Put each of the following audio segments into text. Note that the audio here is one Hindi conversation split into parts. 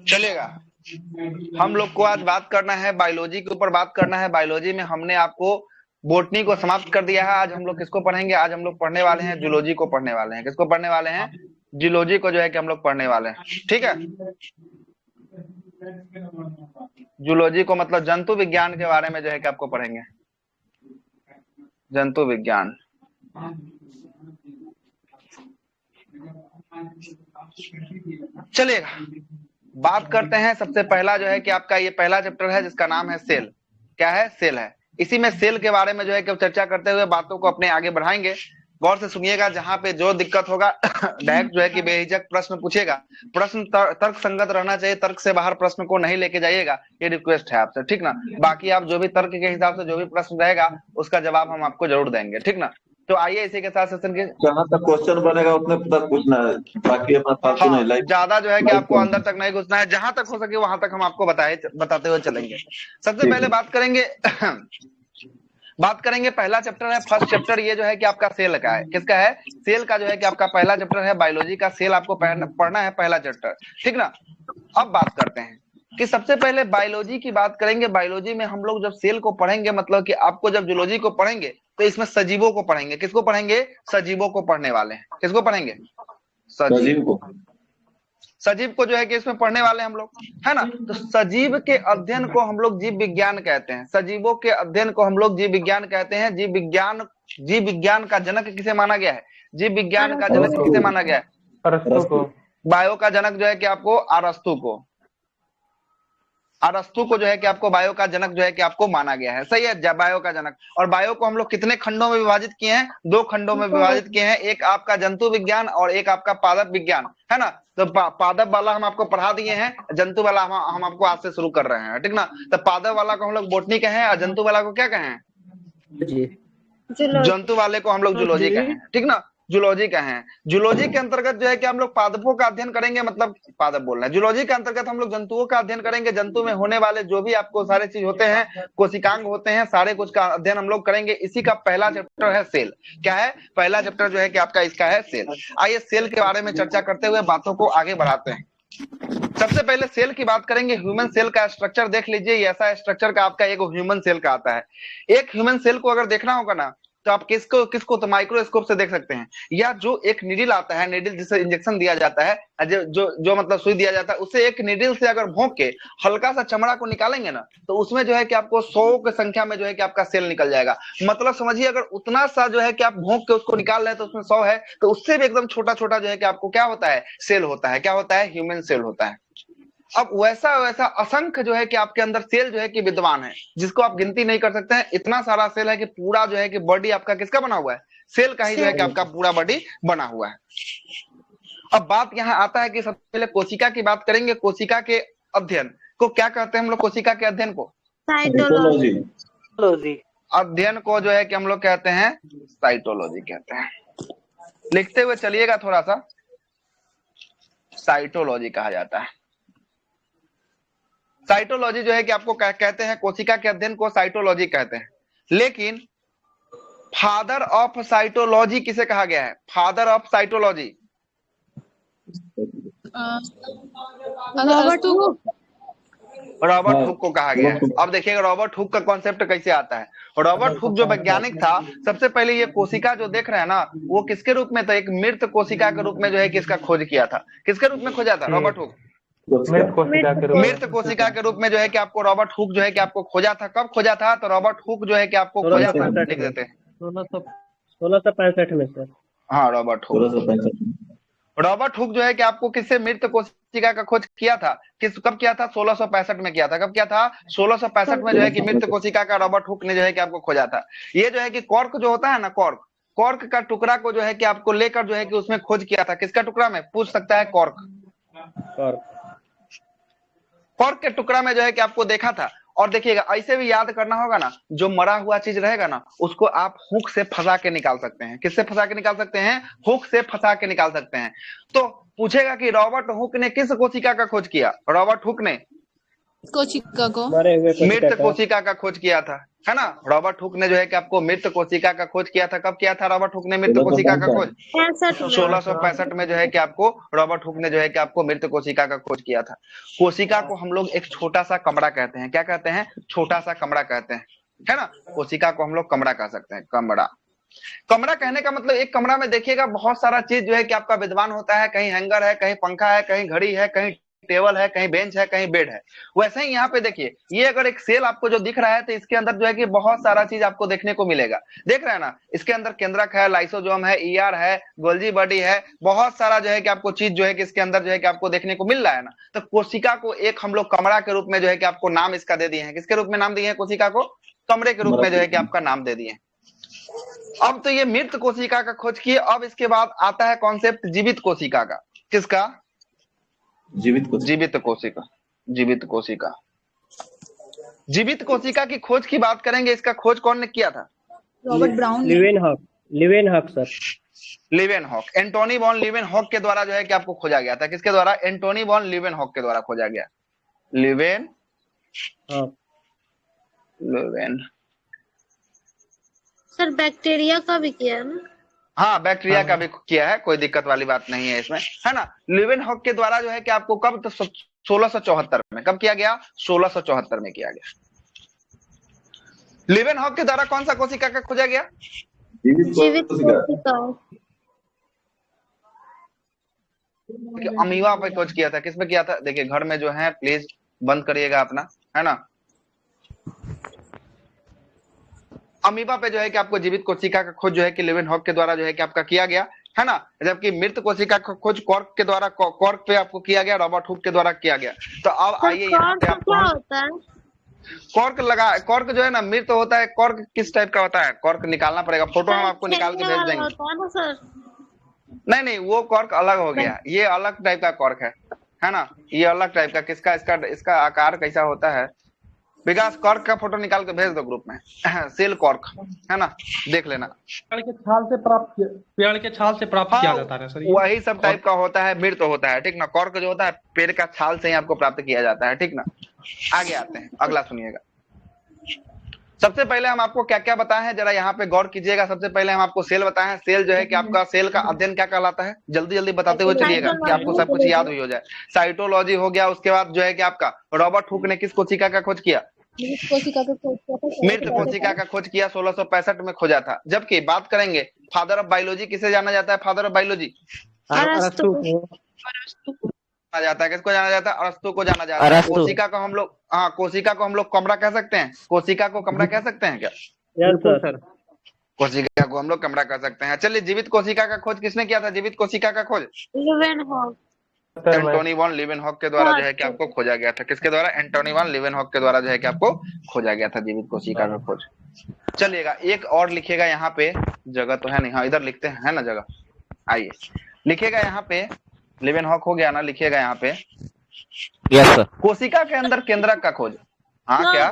चलेगा। हम लोग को आज बात करना है बायोलॉजी के ऊपर, बात करना है बायोलॉजी में। हमने आपको बोटनी को समाप्त कर दिया है। आज हम लोग किसको पढ़ेंगे? आज हम लोग पढ़ने वाले हैं जूलॉजी को पढ़ने वाले हैं। किसको पढ़ने वाले हैं? जूलॉजी को जो है कि हम लोग पढ़ने वाले हैं। ठीक है, जूलॉजी को मतलब जंतु विज्ञान के बारे में जो है कि आपको पढ़ेंगे, जंतु विज्ञान। चलिएगा, बात करते हैं। सबसे पहला जो है कि आपका ये पहला चैप्टर है जिसका नाम है सेल। क्या है? सेल है। इसी में सेल के बारे में जो है कि चर्चा करते हुए बातों को अपने आगे बढ़ाएंगे। गौर से सुनिएगा, जहां पे जो दिक्कत होगा डायरेक्ट जो है कि बेहिचक प्रश्न पूछेगा। प्रश्न तर्क संगत रहना चाहिए, तर्क से बाहर प्रश्न को नहीं लेके जाइएगा, ये रिक्वेस्ट है आपसे, ठीक ना। बाकी आप जो भी तर्क के हिसाब से जो भी प्रश्न रहेगा उसका जवाब हम आपको जरूर देंगे, ठीक ना। तो आइए इसी के साथ सेशन के जहाँ तक क्वेश्चन बनेगा उतने तक पूछना है, बाकी अपना फालतू नहीं। लाइव ज्यादा जो है कि आपको अंदर तक नहीं घुसना है, जहां तक हो सके वहां तक हम आपको बताते हुए चलेंगे। सबसे पहले बात करेंगे बात करेंगे पहला चैप्टर है, फर्स्ट चैप्टर ये जो है कि आपका सेल का है। किसका है? सेल का जो है कि आपका पहला चैप्टर है बायोलॉजी का। सेल आपको पढ़ना है, पहला चैप्टर, ठीक ना। अब बात करते हैं कि सबसे पहले बायोलॉजी की बात करेंगे। बायोलॉजी में हम लोग जब सेल को पढ़ेंगे, मतलब कि आपको जब जूलॉजी को पढ़ेंगे तो इसमें सजीवों को पढ़ेंगे। किसको पढ़ेंगे? सजीवों को पढ़ने वाले हैं। किसको पढ़ेंगे? सजीव को। सजीव को जो है कि इसमें पढ़ने वाले हम लोग, है ना। तो सजीव के अध्ययन को हम लोग जीव विज्ञान कहते हैं। सजीवों के अध्ययन को हम लोग जीव विज्ञान कहते हैं। जीव विज्ञान का जनक किसे माना गया है? जीव विज्ञान का जनक किसे माना गया है? अरस्तु को। बायो का जनक जो है कि आपको अरस्तु को, अरस्तु को जो है कि आपको बायो का जनक जो है कि आपको माना गया है। सही है, बायो का जनक। और बायो को हम लोग कितने खंडों में विभाजित किए हैं? 2 खंडों में विभाजित किए हैं। एक आपका जंतु विज्ञान और एक आपका पादप विज्ञान, है ना। तो पादप वाला हम आपको पढ़ा दिए हैं, जंतु वाला हम आपको आज से शुरू कर रहे हैं, ठीक ना। तो पादप वाला को हम लोग बोटनी कहें और जंतु वाला को क्या कहें? जंतु वाले को हम लोग जूलॉजी कहें, ठीक ना। जूलॉजी कहें। जूलॉजी के अंतर्गत जो है कि हम लोग पादपों का अध्ययन करेंगे, मतलब पादप बोल रहे हैं। जूलॉजी के अंतर्गत हम लोग जंतुओं का अध्ययन करेंगे। जंतु में होने वाले जो भी आपको सारे चीज होते हैं, कोशिकांग होते हैं, सारे कुछ का अध्ययन हम लोग करेंगे। इसी का पहला चैप्टर है सेल। क्या है? पहला चैप्टर जो है कि आपका इसका है सेल। आइए सेल के बारे में चर्चा करते हुए बातों को आगे बढ़ाते हैं। सबसे पहले सेल की बात करेंगे। ह्यूमन सेल का स्ट्रक्चर देख लीजिए। ऐसा स्ट्रक्चर का आपका एक ह्यूमन सेल का आता है। एक ह्यूमन सेल को अगर देखना होगा ना, तो आप किसको किसको तो माइक्रोस्कोप से देख सकते हैं। या जो एक नीडल आता है, नीडल जिसे इंजेक्शन दिया जाता है, जो मतलब सुई दिया जाता है, उसे एक नीडल से अगर भोंक के हल्का सा चमड़ा को निकालेंगे ना, तो उसमें जो है कि आपको 100 की संख्या में जो है कि आपका सेल निकल जाएगा। मतलब समझिए, अगर उतना सा जो है कि आप भोंक के उसको निकाल रहे हैं तो उसमें 100 है, तो उससे भी एकदम छोटा छोटा जो है कि आपको क्या होता है? सेल होता है। क्या होता है? ह्यूमन सेल होता है। अब वैसा वैसा असंख्य जो है कि आपके अंदर सेल जो है कि विद्यमान है, जिसको आप गिनती नहीं कर सकते हैं। इतना सारा सेल है कि पूरा जो है कि बॉडी आपका किसका बना हुआ है? सेल का ही जो है कि आपका पूरा बॉडी बना हुआ है। अब बात यहाँ आता है कि सबसे पहले कोशिका की बात करेंगे। कोशिका के अध्ययन को क्या कहते हैं हम लोग? कोशिका के अध्ययन को साइटोलॉजी। अध्ययन को जो है कि हम लोग कहते हैं साइटोलॉजी कहते हैं। लिखते हुए चलिएगा थोड़ा सा, साइटोलॉजी कहा जाता है। साइटोलॉजी जो है कि आपको कहते हैं, कोशिका के अध्ययन को साइटोलॉजी कहते हैं। लेकिन फादर ऑफ साइटोलॉजी किसे कहा गया है? Father of cytology Robert Hooke को कहा गया है। अब देखिएगा रॉबर्ट हुक का कॉन्सेप्ट कैसे आता है। रॉबर्ट हुक जो वैज्ञानिक था, सबसे पहले ये कोशिका जो देख रहे हैं ना, वो किसके रूप में था? एक मृत कोशिका के रूप में जो है कि इसका खोज किया था। किसके रूप में खोजा था रॉबर्ट हुक? मृत कोशिका के रूप में जो है कि आपको रॉबर्ट हुक जो है कि आपको खोजा था। कब खोजा था? तो रॉबर्ट हुक जो है कि आपको खोजा था, लिख देते हैं 1665 में सर। हाँ, रॉबर्ट हुक जो है कि आपको किससे मृत कोशिका का खोज किया था? कब किया था? 1665 में किया था। कब किया था? 1665 में जो है कि मृत कोशिका का रॉबर्ट हुक ने जो है कि आपको खोजा था। ये जो है कि कॉर्क जो होता है ना, कॉर्क का टुकड़ा को जो है कि आपको लेकर जो है कि उसमें खोज किया था। किसका टुकड़ा में? पूछ सकता है कॉर्क के टुकड़ा में जो है कि आपको देखा था। और देखिएगा, ऐसे भी याद करना होगा ना, जो मरा हुआ चीज रहेगा ना, उसको आप हुक से फंसा के निकाल सकते हैं। किससे फंसा के निकाल सकते हैं? हुक से फंसा के निकाल सकते हैं। तो पूछेगा कि रॉबर्ट हुक ने किस कोशिका का खोज किया? रॉबर्ट हुक ने कोशिका को, मृत कोशिका का खोज किया था। है ना। रॉबर्ट हुक ने जो है कि आपको मृत कोशिका का खोज किया था। कब किया था रॉबर्ट हुक ने मृत कोशिका का खोज? 1665 में जो है कि आपको रॉबर्ट हुक ने जो है कि आपको मृत कोशिका का खोज किया था। कोशिका को हम लोग एक छोटा सा कमरा कहते हैं। क्या कहते हैं? छोटा सा कमरा कहते हैं, है ना। कोशिका को हम लोग कमरा कह सकते हैं, कमरा। कमरा कहने का मतलब एक कमरा में देखिएगा बहुत सारा चीज जो है कि आपका विद्यमान होता है। कहीं हैंगर है, कहीं पंखा है, कहीं घड़ी है, कहीं टेबल है, कहीं बेंच है, कहीं बेड है। वैसे ही यहाँ पे देखिए, ये अगर एक सेल आपको जो दिख रहा है तो इसके अंदर जो है कि बहुत सारा चीज आपको देखने को मिलेगा। देख रहे हैं ना, इसके अंदर केंद्रक है, लाइसोजोम है, ईआर है, गोल्जी बॉडी है, बहुत सारा जो है कि आपको चीज जो है कि इसके अंदर जो है कि आपको देखने को मिल रहा है ना। तो कोशिका को एक हम लोग कमरा के रूप में जो है कि आपको नाम इसका दे दिए हैं। किसके रूप में नाम दिए हैं कोशिका को? कमरे के रूप में जो है कि आपका नाम दे दिए हैं। अब तो ये मृत कोशिका का खोज किए। अब इसके बाद आता है कॉन्सेप्ट जीवित कोशिका का। किसका? जीवित कोशिका। जीवित कोशिका। जीवित कोशिका। जीवित कोशिका की खोज की बात करेंगे। इसका खोज कौन ने किया था? रॉबर्ट ब्राउन ने। Leeuwenhoek sir. Leeuwenhoek, Antony von Leeuwenhoek के द्वारा जो है कि आपको खोजा गया था। किसके द्वारा? एंटोनी वॉन लिवेनहॉक के द्वारा खोजा गया। लिवेन लिवेन सर बैक्टीरिया का भी किया है ना? हाँ, बैक्टीरिया का भी किया है, कोई दिक्कत वाली बात नहीं है इसमें, है ना। लिवेनहॉक के द्वारा जो है कि आपको कब? तो 1674 में। कब किया गया? 1674 में किया गया। लिवेनहॉक के द्वारा कौन सा कोशिका का खोजा गया? जीवित कोशिका। अमीबा पे खोज किया था। किस पे किया था? देखिए घर में जो है, प्लीज बंद करिएगा अपना, है ना। अमीबा पे जो है कि आपको जीवित कोशिका का खोज जो है कि लिवेनहॉक के द्वारा जो है कि आपका किया गया, है ना। जबकि मृत कोशिका का खोज कॉर्क के द्वारा, कॉर्क पे आपको किया गया, रॉबर्ट हुक के द्वारा किया गया। तो अब आइए यहाँ पे आपको क्या होता है? कॉर्क लगा। कॉर्क जो है ना मृत होता है। कॉर्क किस टाइप का होता है? कॉर्क निकालना पड़ेगा, फोटो हम आपको निकाल के भेज देंगे। होता है ना सर? नहीं नहीं, वो कॉर्क अलग हो गया, ये अलग टाइप का कॉर्क है ना। ये अलग टाइप का। किसका? इसका आकार कैसा होता है? विकास, कॉर्क का फोटो निकाल के भेज दो ग्रुप में। सेल कॉर्क, है ना, देख लेना। पेड़ के छाल से प्राप्त किया जाता है सर। वही सब टाइप का होता है, मृत होता है, ठीक ना। कॉर्क जो होता है पेड़ का छाल से ही आपको प्राप्त किया जाता है, ठीक ना। आगे आते हैं, अगला सुनिएगा। सबसे पहले हम आपको क्या क्या बताए हैं, जरा यहाँ पे गौर कीजिएगा। सबसे पहले हम आपको सेल बताए हैं। सेल जो है कि आपका, सेल का अध्ययन क्या कहलाता है? जल्दी जल्दी बताते हुए चलिएगा कि आपको सब कुछ याद हुई हो जाए। साइटोलॉजी हो गया। उसके बाद जो है कि आपका रॉबर्ट हुक ने किस कोशिका का खोज किया? मृत कोशिका का खोज किया था। मृत कोशिका का खोज किया, 1665 में खोजा था। जबकि बात करेंगे फादर ऑफ बायोलॉजी किसे जाना जाता है? फादर ऑफ बायोलॉजी अरस्तु। जाना जाता है। किसको जाना जाता है? अरस्तु को जाना जाता है। कोशिका को हम लोग, हाँ, कोशिका को हम लोग कमरा कह सकते हैं। कोशिका को कमरा कह सकते हैं क्या? सर। कोशिका को हम लोग कमरा कह सकते हैं। चलिए, जीवित कोशिका का खोज किसने किया था? जीवित कोशिका का खोज लिवेनहॉक। एंटोनी वॉन लिवेनहॉक के द्वारा जो है कि आपको खोजा गया था। किसके द्वारा? एंटोनी वॉन लिवेनहॉक के द्वारा जो है कि आपको खोजा गया था जीवित कोशिका का खोज। चलिएगा, एक और लिखिएगा यहाँ पे, जगह तो है नहीं, हाँ इधर लिखते हैं, है ना जगह। आइए लिखिएगा यहाँ पे, लिवेनहॉक हो गया ना, लिखिएगा यहाँ पे। Yes sir. कोशिका के अंदर केंद्रक का खोज। हाँ क्या?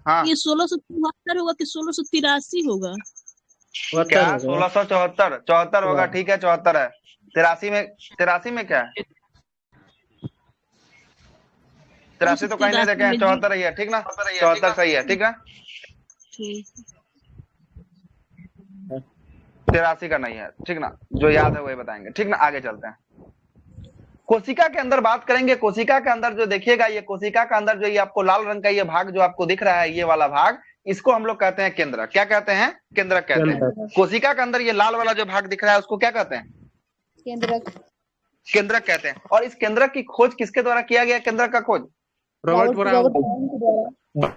हाँ ये 1674 होगा कि 1683 होगा? क्या? 1674 74 होगा, ठीक है, 74 है। 83 में क्या है? 83 तो कहीं नहीं देखे हैं, 74 ही है, ठीक ना। 74 सही है, ठीक है। 83 का नहीं है, ठीक ना। जो याद है वही बताएंगे, ठीक ना। आगे चलते हैं। कोशिका के अंदर बात करेंगे। कोशिका के अंदर जो देखिएगा, ये कोशिका का अंदर जो ये आपको लाल रंग का ये भाग जो आपको दिख रहा है, ये वाला भाग, इसको हम लोग कहते हैं केंद्रक। क्या कहते हैं? केंद्रक कहते हैं। कोशिका के अंदर ये लाल वाला जो भाग दिख रहा है उसको क्या कहते हैं? केंद्रक। केंद्रक कहते हैं। और इस केंद्रक की खोज किसके द्वारा किया गया? केंद्रक का खोज रॉबर्ट ब्राउन।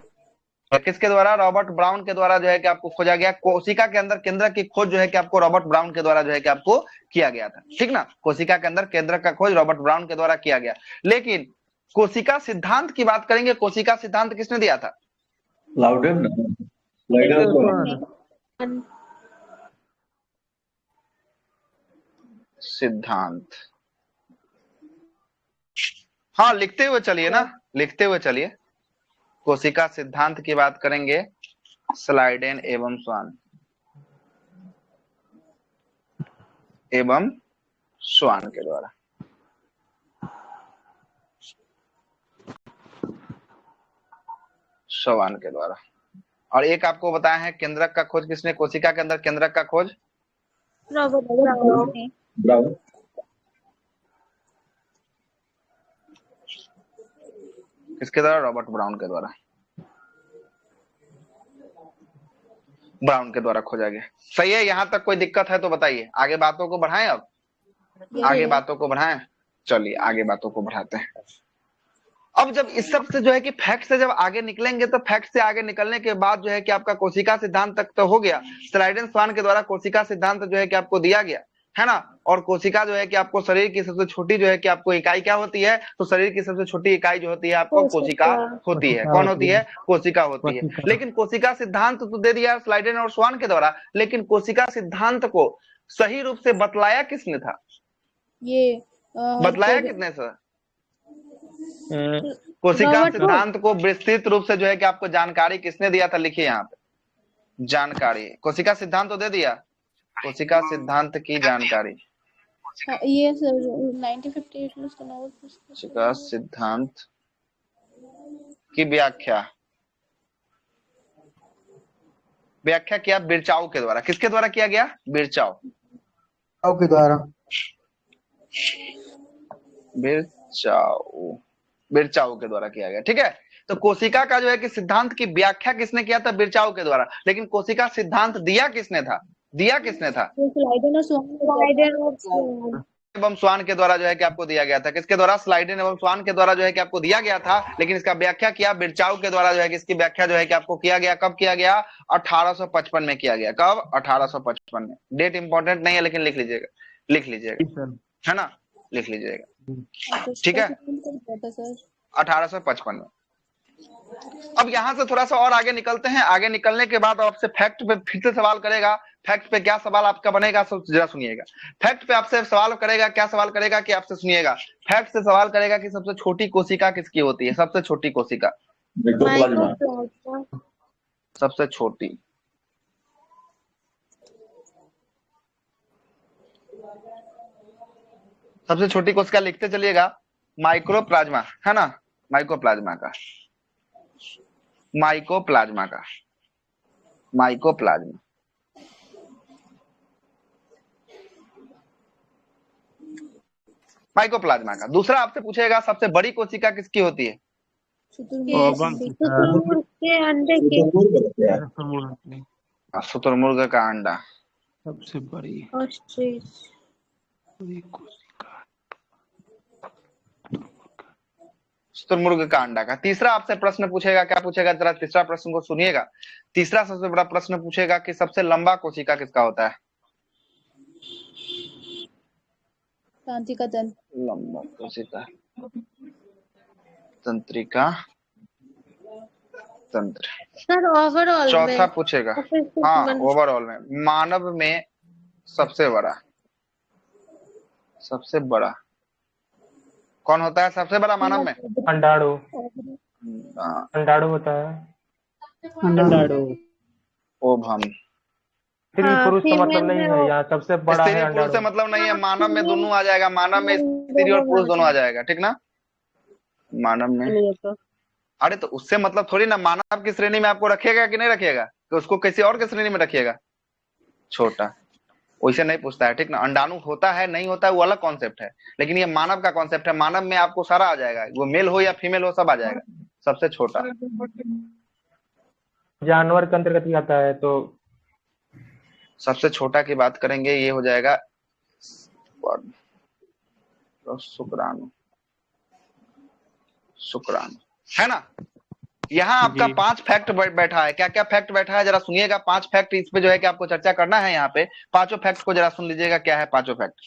किसके द्वारा? रॉबर्ट ब्राउन के द्वारा जो है कि आपको खोजा गया। कोशिका के अंदर केंद्रक की खोज जो है कि आपको रॉबर्ट ब्राउन के द्वारा जो है कि आपको किया गया था, ठीक ना। कोशिका के अंदर केंद्रक का खोज रॉबर्ट ब्राउन के द्वारा किया गया। लेकिन कोशिका सिद्धांत की बात करेंगे। कोशिका सिद्धांत किसने दिया था? लाउडेन सिद्धांत, हाँ लिखते हुए चलिए ना, लिखते हुए चलिए। कोशिका सिद्धांत की बात करेंगे स्लाइडेन एवं स्वान के द्वारा। स्वान के द्वारा। और एक आपको बताया है केंद्रक का खोज किसने, कोशिका के अंदर केंद्रक का खोज रॉबर्ट ब्राउन ने। ब्राउन। किसके द्वारा, रॉबर्ट ब्राउन के द्वारा, ब्राउन के द्वारा खोजा गया। सही है, यहाँ तक कोई दिक्कत है तो बताइए, आगे बातों को बढ़ाएं। अब आगे बातों को बढ़ाएं, चलिए आगे बातों को बढ़ाते हैं। अब जब इस सब से जो है कि फैक्ट से जब आगे निकलेंगे तो फैक्ट से आगे निकलने के बाद जो है कि आपका कोशिका सिद्धांत तक तो हो गया। स्लाइडेन स्वान के द्वारा कोशिका सिद्धांत जो है कि आपको दिया गया है ना। और कोशिका जो है कि आपको शरीर की सबसे छोटी जो है कि आपको इकाई क्या होती है, तो शरीर की सबसे छोटी इकाई जो होती है आपको कोशिका होती है। कौन होती है, कोशिका होती है। लेकिन कोशिका सिद्धांत तो दे दिया स्लाइडेन और स्वान के द्वारा, लेकिन कोशिका सिद्धांत को सही रूप से बतलाया किसने था, ये बतलाया कितने सर? कोशिका सिद्धांत को विस्तृत रूप से जो है कि आपको जानकारी किसने दिया था, लिखिए यहाँ पे जानकारी। कोशिका सिद्धांत तो दे दिया, कोशिका सिद्धांत की जानकारी, ये सर 1958 में उसका नाम कोशिका सिद्धांत की व्याख्या किया बिरचाउ के द्वारा। किसके द्वारा किया गया, बिरचाउ के द्वारा। बिरचाउ के द्वारा किया गया। ठीक है, तो कोशिका का जो है कि सिद्धांत की व्याख्या किसने किया था, बिरचाउ के द्वारा। लेकिन कोशिका सिद्धांत दिया किसने था, एवं स्वान के द्वारा जो है कि आपको दिया गया था। किसके द्वारा, स्लाइडेन एवं स्वान के द्वारा जो है कि आपको दिया गया था। लेकिन इसका व्याख्या किया बिरचाउ के द्वारा जो है कि इसकी व्याख्या जो है कि आपको किया गया। कब किया गया, 1855 में किया गया। कब, 1855 में। डेट इंपॉर्टेंट नहीं है लेकिन लिख लीजिएगा, है ना, लिख लीजिएगा। ठीक है, 1855 में। अब यहां से थोड़ा सा और आगे निकलते हैं। आगे निकलने के बाद आपसे फैक्ट पे फिर से सवाल करेगा। फैक्ट पे क्या सवाल आपका बनेगा, सब जरा सुनिएगा। फैक्ट पे आपसे सवाल करेगा, क्या सवाल करेगा कि आपसे सुनिएगा, फैक्ट से सवाल करेगा कि सबसे छोटी कोशिका किसकी होती है, सबसे छोटी कोशिका, सबसे छोटी, सबसे छोटी कोशिका लिखते चलिएगा, माइक्रोप्लाज्मा, है ना, माइकोप्लाज्मा का, माइकोप्लाज्मा का, माइकोप्लाज्मा। माइकोप्लाज्मा का। दूसरा आपसे पूछेगा सबसे बड़ी कोशिका किसकी होती है, शुतुरमुर्ग के अंडे की, शुतुरमुर्ग का अंडा सबसे बड़ी कोशिका, शुतुरमुर्ग का अंडा का। तीसरा आपसे प्रश्न पूछेगा, क्या पूछेगा, जरा तीसरा प्रश्न को सुनिएगा। तीसरा सबसे बड़ा प्रश्न पूछेगा कि सबसे लंबा कोशिका किसका होता है, तंत्रिका तंत्र, लंबा कोशिका, तंत्रिका तंत्र। सर ओवरऑल चौथा पूछेगा, हाँ ओवरऑल में, मानव में सबसे बड़ा, सबसे बड़ा कौन होता है, सबसे बड़ा मानव में, अंडाणु, अंडाणु होता है, अंडाणु, ओभम। स्त्री पुरुष का मतलब नहीं है, यहाँ सबसे बड़ा है स्त्री पुरुष से मतलब नहीं है, मानव में दोनों आ जाएगा, मानव में स्त्री और पुरुष दोनों आ जाएगा, ठीक ना, मानव में। अरे तो उससे मतलब थोड़ी ना, मानव की श्रेणी में आपको रखिएगा कि नहीं रखिएगा, कि उसको किसी और की श्रेणी में रखिएगा, छोटा, वैसे नहीं पूछता है, ठीक ना। अंडाणु होता है नहीं होता है वो अलग कॉन्सेप्ट है, लेकिन ये मानव का कॉन्सेप्ट है। मानव में आपको सारा आ जाएगा, वो मेल हो या फीमेल हो सब आ जाएगा। सबसे छोटा जानवर के अंतर्गत ही आता है, तो सबसे छोटा की बात करेंगे, ये हो जाएगा शुक्राणु, शुक्राणु, है ना। यहाँ आपका 5 फैक्ट बैठा है। क्या क्या फैक्ट बैठा है जरा सुनिएगा, 5 फैक्ट इस पे जो है कि आपको चर्चा करना है। यहाँ पे 5 फैक्ट को जरा सुन लीजिएगा, क्या है 5 फैक्ट।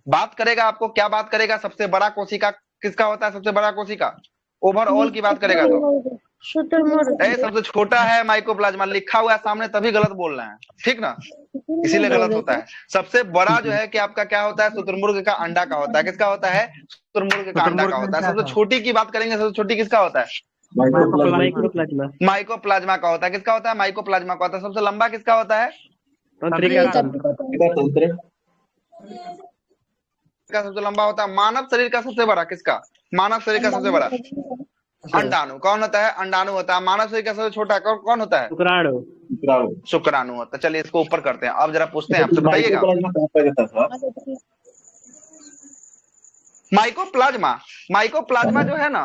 बात करेगा आपको, क्या बात करेगा, सबसे बड़ा कोशिका किसका होता है, सबसे बड़ा कोशिका ओवरऑल की बात करेगा तो सबसे छोटा है माइकोप्लाज्मा, लिखा हुआ है सामने तभी गलत बोल रहे हैं, ठीक ना, इसीलिए गलत होता है। सबसे बड़ा जो है कि आपका क्या होता है, शुतुरमुर्ग का अंडा का होता है। किसका होता है, शुतुरमुर्ग का अंडा का होता है। सबसे छोटी की बात करेंगे, सबसे छोटी किसका होता है, माइकोप्लाज्मा का होता है। किसका होता है, माइकोप्लाज्मा का होता है। सबसे लंबा किसका होता है, तंत्रिका तंत्र। सबसे लंबा होता है। मानव शरीर का सबसे बड़ा किसका, मानव शरीर का सबसे बड़ा, अंडाणु कौन होता है? अंडाणु होता है। मानव शरीर का सबसे छोटा कौन होता है? शुक्राणु। शुक्राणु। शुक्राणु होता है। चलिए इसको ऊपर करते हैं। अब जरा पूछते हैं आपसे, बताइएगा। माइकोप्लाज्मा कहाँ पाया जाता है सर? माइकोप्लाज्मा, माइकोप्लाज्मा जो है ना,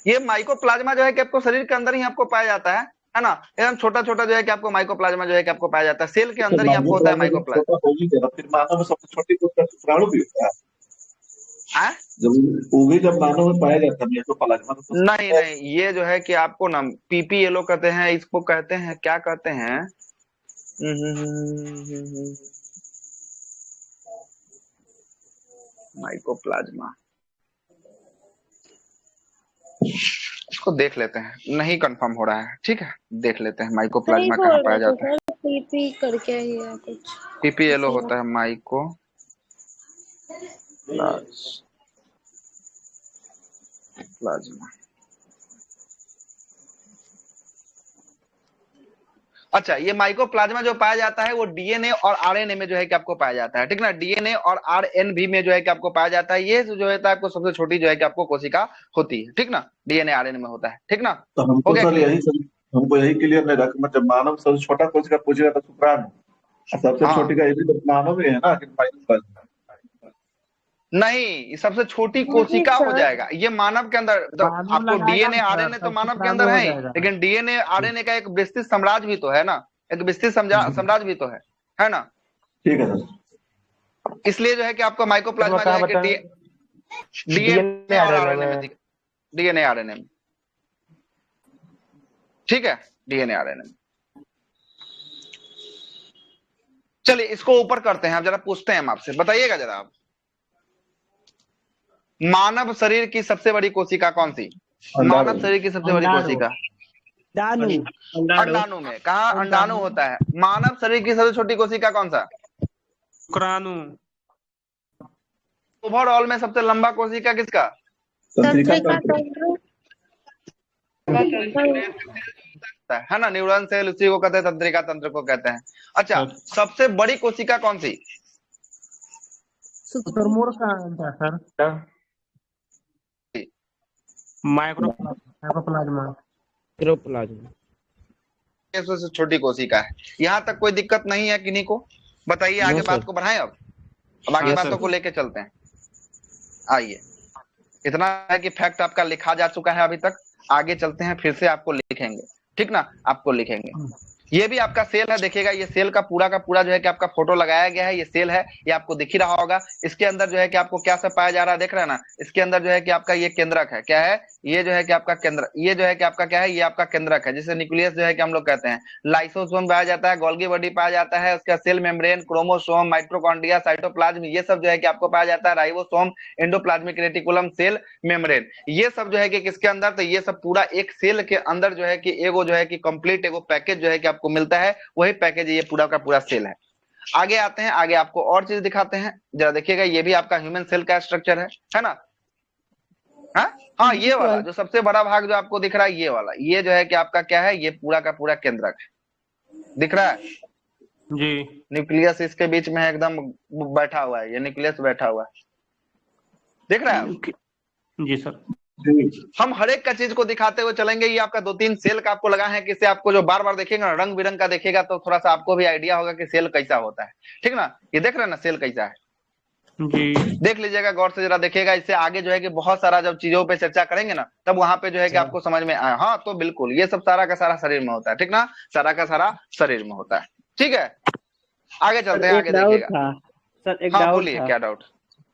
ये माइकोप्लाज्मा जो है कि आपको शरीर के अंदर ही आपको पाया जाता है ना। एकदम छोटा छोटा जो है कि आपको माइकोप्लाज्मा जो है कि आपको पाया जाता है, सेल के अंदर ही आपको होता है माइकोप्लाज्मा। छोटा होगी क्या? फिर मानव में सबसे छोटी कोशिका शुक्राणु भी होता है। हाँ? वो भी जब मानव में पाया जाता है माइकोप्लाज्मा तो नहीं नहीं, ये जो है कि आपको ना पीपी येलो कहते हैं, इसको कहते हैं, क्या कहते हैं, माइकोप्लाज्मा, इसको देख लेते हैं, नहीं कंफर्म हो रहा है, ठीक है, देख लेते हैं माइकोप्लाज्मा कहाँ पाया जाता है। पीपी करके ही है कुछ। पीपी येलो होता है माइको प्लाज्मा। अच्छा, ये माइकोप्लाज्मा जो पाया जाता है वो डीएनए और आरएनए में जो है कि आपको पाया जाता है, ठीक ना। डीएनए और आरएनए में जो है कि आपको पाया जाता है। ये जो होता है आपको सबसे छोटी जो है कि आपको कोशिका होती है, ठीक ना। डीएनए आरएनए में होता है, ठीक ना। तो हमको सर हमको यही क्लियर नहीं रखा, मतलब मानव सबसे छोटा कोशिका पूछेगा तो शुक्राणु, सबसे छोटी का ये भी तो मानव ही है ना कि माइकोप्लाज्मा? नहीं, सबसे छोटी कोशिका हो जाएगा ये मानव के अंदर। तो आपको डीएनए आरएनए तो मानव के अंदर है ही, लेकिन डीएनए आरएनए का एक विस्तृत साम्राज्य भी तो है ना, एक विस्तृत साम्राज्य भी तो है ना। ठीक है सर। इसलिए जो है कि आपको माइकोप्लाज्मा जो है कि डीएनए और आरएनए में, डीएनए आरएनए में, ठीक है, डीएनए आरएनए में। चलिए इसको ऊपर करते हैं। अब जरा पूछते हैं हम आपसे, बताइएगा जरा आप, मानव शरीर की सबसे बड़ी कोशिका कौन सी? मानव शरीर की सबसे बड़ी कोशिका अंडाणु में। कहा अंडाणु होता है। मानव शरीर की सबसे छोटी कोशिका कौन सा? शुक्राणु। ओवरऑल में सबसे लंबा कोशिका किसका? है ना, न्यूरॉन सेल, उसी को कहते हैं तंत्रिका तंत्र को कहते हैं। अच्छा, सबसे बड़ी कोशिका कौन सी? माइक्रोप्लाज्मा। सबसे छोटी कोशिका है। यहाँ तक कोई दिक्कत नहीं है किन्हीं को? बताइए, आगे बात को बढ़ाएं। अब आगे बातों को लेके चलते हैं। आइए, इतना है कि फैक्ट आपका लिखा जा चुका है अभी तक। आगे चलते हैं, फिर से आपको लिखेंगे, ठीक ना, आपको लिखेंगे। ये भी आपका सेल है, देखिएगा ये सेल का पूरा जो है कि आपका फोटो लगाया गया है। ये सेल है, ये आपको दिख ही रहा होगा। इसके अंदर जो है कि आपको क्या सब पाया जा रहा है, देख रहे हैं ना। इसके अंदर जो है कि आपका ये केंद्रक है, क्या है ये जो है कि आपका केंद्र, ये जो है कि आपका क्या है, ये आपका केंद्रक है, जिसे न्यूक्लियस जो है कि हम लोग कहते हैं। लाइसोसोम पाया जाता है, गोल्गी बॉडी पाया जाता है, उसका cell membrane, chromosome, mitochondria, cytoplasm, ये सब जो है कि आपको पाया जाता है। Ribosome, endoplasmic reticulum, cell membrane, ये सब जो है कि किसके अंदर, तो ये सब पूरा एक सेल के अंदर जो है कि एगो जो है कि कंप्लीट एगो पैकेज जो है कि आपको मिलता है। वही पैकेज ये पूरा का पूरा सेल है। आगे आते हैं, आगे आपको और चीज दिखाते हैं। जरा देखिएगा, ये भी आपका ह्यूमन सेल का स्ट्रक्चर है ना। हाँ, ये वाला जो सबसे बड़ा भाग जो आपको दिख रहा है, ये वाला, ये जो है कि आपका क्या है, ये पूरा का पूरा केंद्रक है, दिख रहा है जी। न्यूक्लियस इसके बीच में है, एकदम बैठा हुआ है, ये न्यूक्लियस बैठा हुआ है, दिख रहा है जी सर। हम हर एक का चीज को दिखाते हुए चलेंगे। ये आपका 2-3 सेल का आपको लगा है कि इससे आपको जो बार बार देखेगा रंग बिरंग का देखेगा तो थोड़ा सा आपको भी आइडिया होगा कि सेल कैसा होता है, ठीक ना। ये देख रहे हैं ना सेल कैसा है, जी देख लीजिएगा, गौर से जरा देखिएगा। इससे आगे जो है कि बहुत सारा जब चीजों पे चर्चा करेंगे ना, तब वहां पे जो है कि आपको समझ में आया। हाँ, तो बिल्कुल ये सब सारा का सारा शरीर में होता है, ठीक ना, सारा का सारा शरीर में होता है, ठीक है। आगे चलते हैं, आगे देखिएगा। सर एक हाँ डाउट बोलिए, था क्या डाउट?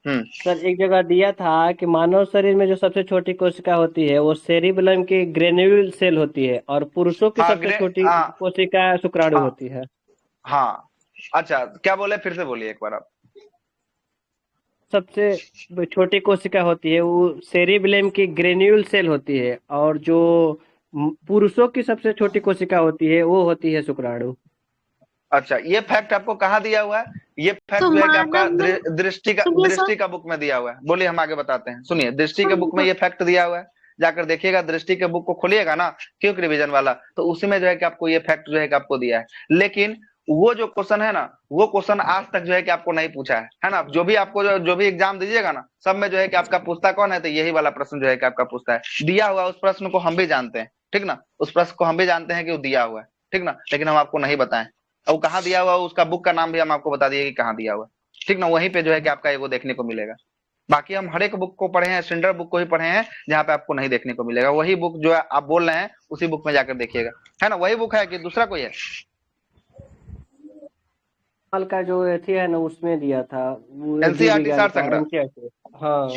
सर। एक जगह दिया था कि मानव शरीर में जो सबसे छोटी कोशिका होती है वो सेरिबेलम की ग्रेन्यूल सेल होती है, और पुरुषों की सबसे छोटी कोशिका शुक्राणु होती है। हाँ, अच्छा, क्या बोले, फिर से बोलिए एक बार आप। सबसे छोटी कोशिका होती है वो सेरिबेलम की ग्रेन्यूल सेल होती है, और जो पुरुषों की सबसे छोटी कोशिका होती है वो होती है शुक्राणु। अच्छा, ये फैक्ट आपको कहाँ दिया हुआ है? ये फैक्ट जो है कि आपका दृष्टि का बुक में दिया हुआ है। बोलिए, हम आगे बताते हैं। सुनिए, दृष्टि के बुक में ये फैक्ट दिया हुआ है, जाकर देखिएगा। दृष्टि के बुक को खोलिएगा ना, क्योंकि रिवीजन वाला, तो उसी में जो है कि आपको ये फैक्ट जो है कि आपको दिया है। लेकिन वो जो क्वेश्चन है ना, वो क्वेश्चन आज तक जो है कि आपको नहीं पूछा है ना। जो भी आपको जो भी एग्जाम दीजिएगा ना, सब में जो है कि आपका पूछता कौन है, तो यही वाला प्रश्न जो है कि आपका पूछता है। दिया हुआ उस प्रश्न को हम भी जानते हैं, ठीक ना, उस प्रश्न को हम भी जानते हैं कि वो दिया हुआ है, ठीक ना, लेकिन हम आपको नहीं बताएं। और कहाँ दिया हुआ है, उसका बुक का नाम भी हम आपको बता दिए कि कहाँ दिया हुआ है, ठीक ना, वहीं पे जो है कि आपका एगो देखने को मिलेगा। बाकी हम हर एक बुक को पढ़े हैं, स्टैंडर्ड बुक को ही पढ़े हैं, जहाँ पे आपको नहीं देखने को मिलेगा। वही बुक जो है आप बोल रहे हैं, उसी बुक में जाकर देखिएगा, है ना। वही बुक है कि दूसरा कोई है? साल का जो एथी है ना, उसमें दिया था वो जीव एनसीईआरटी विज्ञान सार का संग्रह। NCERT। हाँ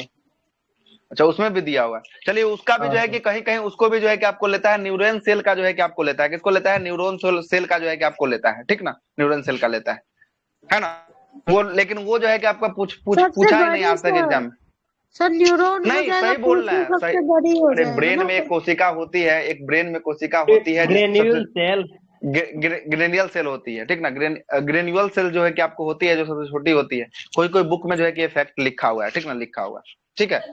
अच्छा, उसमें भी दिया हुआ है। चलिए, उसका भी जो है कि कहीं कहीं उसको भी जो है कि आपको लेता है, न्यूरॉन सेल का जो है कि आपको लेता है। किसको लेता है? न्यूरॉन सेल का जो है कि आपको लेता है, ठीक ना, न्यूरॉन सेल का लेता है ना वो। लेकिन वो जो है कि आपका पूछा ही नहीं आज तक एग्जाम में। सर न्यूरॉन हो नहीं, जाएगा सही बोल रहे पूछो हैं, सही। सबसे बड़ी हो अरे जाएगा ब्रेन ना में एक सर। कोशिका होती है, एक ब्रेन में कोशिका होती है ग्रेन्यूल सेल, ग्रेन्युअल सेल होती है, ठीक ना। ग्रेन्युअल सेल जो है कि आपको होती है, जो सबसे छोटी होती है। कोई कोई बुक में जो है कि फैक्ट लिखा हुआ है, ठीक ना, लिखा हुआ है, ठीक है।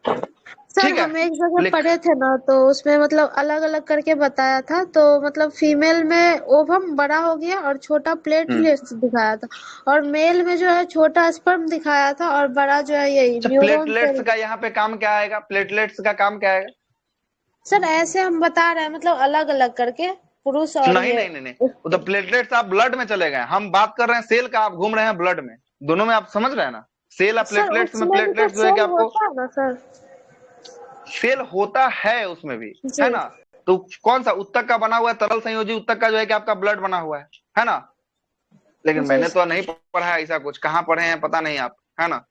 सर ठीक है, हम एक जगह लिख पढ़े थे ना, तो उसमें मतलब अलग अलग करके बताया था। तो मतलब फीमेल में ओवम बड़ा हो गया और छोटा प्लेटलेट्स दिखाया था, और मेल में जो है छोटा स्पर्म दिखाया था और बड़ा जो है यही अच्छा, न्यूरॉन प्लेटलेट्स सेल। का यहाँ पे काम क्या आएगा? प्लेटलेट्स का काम क्या आएगा? सर ऐसे हम बता रहे हैं, मतलब अलग अलग करके पुरुष और नहीं ये। नहीं नहीं नहीं, वो तो प्लेटलेट्स आप ब्लड में चले गए। हम बात कर रहे हैं सेल का, आप घूम रहे हैं ब्लड में। दोनों में आप समझ रहे हैं ना, सेल और सर प्लेटलेट्स में। उसमें भी तो प्लेटलेट्स जो है कि सेल आपको होता है ना सर? सेल होता है उसमें भी, जी। है ना। तो कौन सा उत्तक का बना हुआ है? तरल संयोजी उत्तक का जो है कि आपका ब्लड बना हुआ है ना। लेकिन जी मैंने तो नहीं पढ़ा है ऐसा कुछ। कहाँ पढ़े हैं पता नहीं आप, है ना।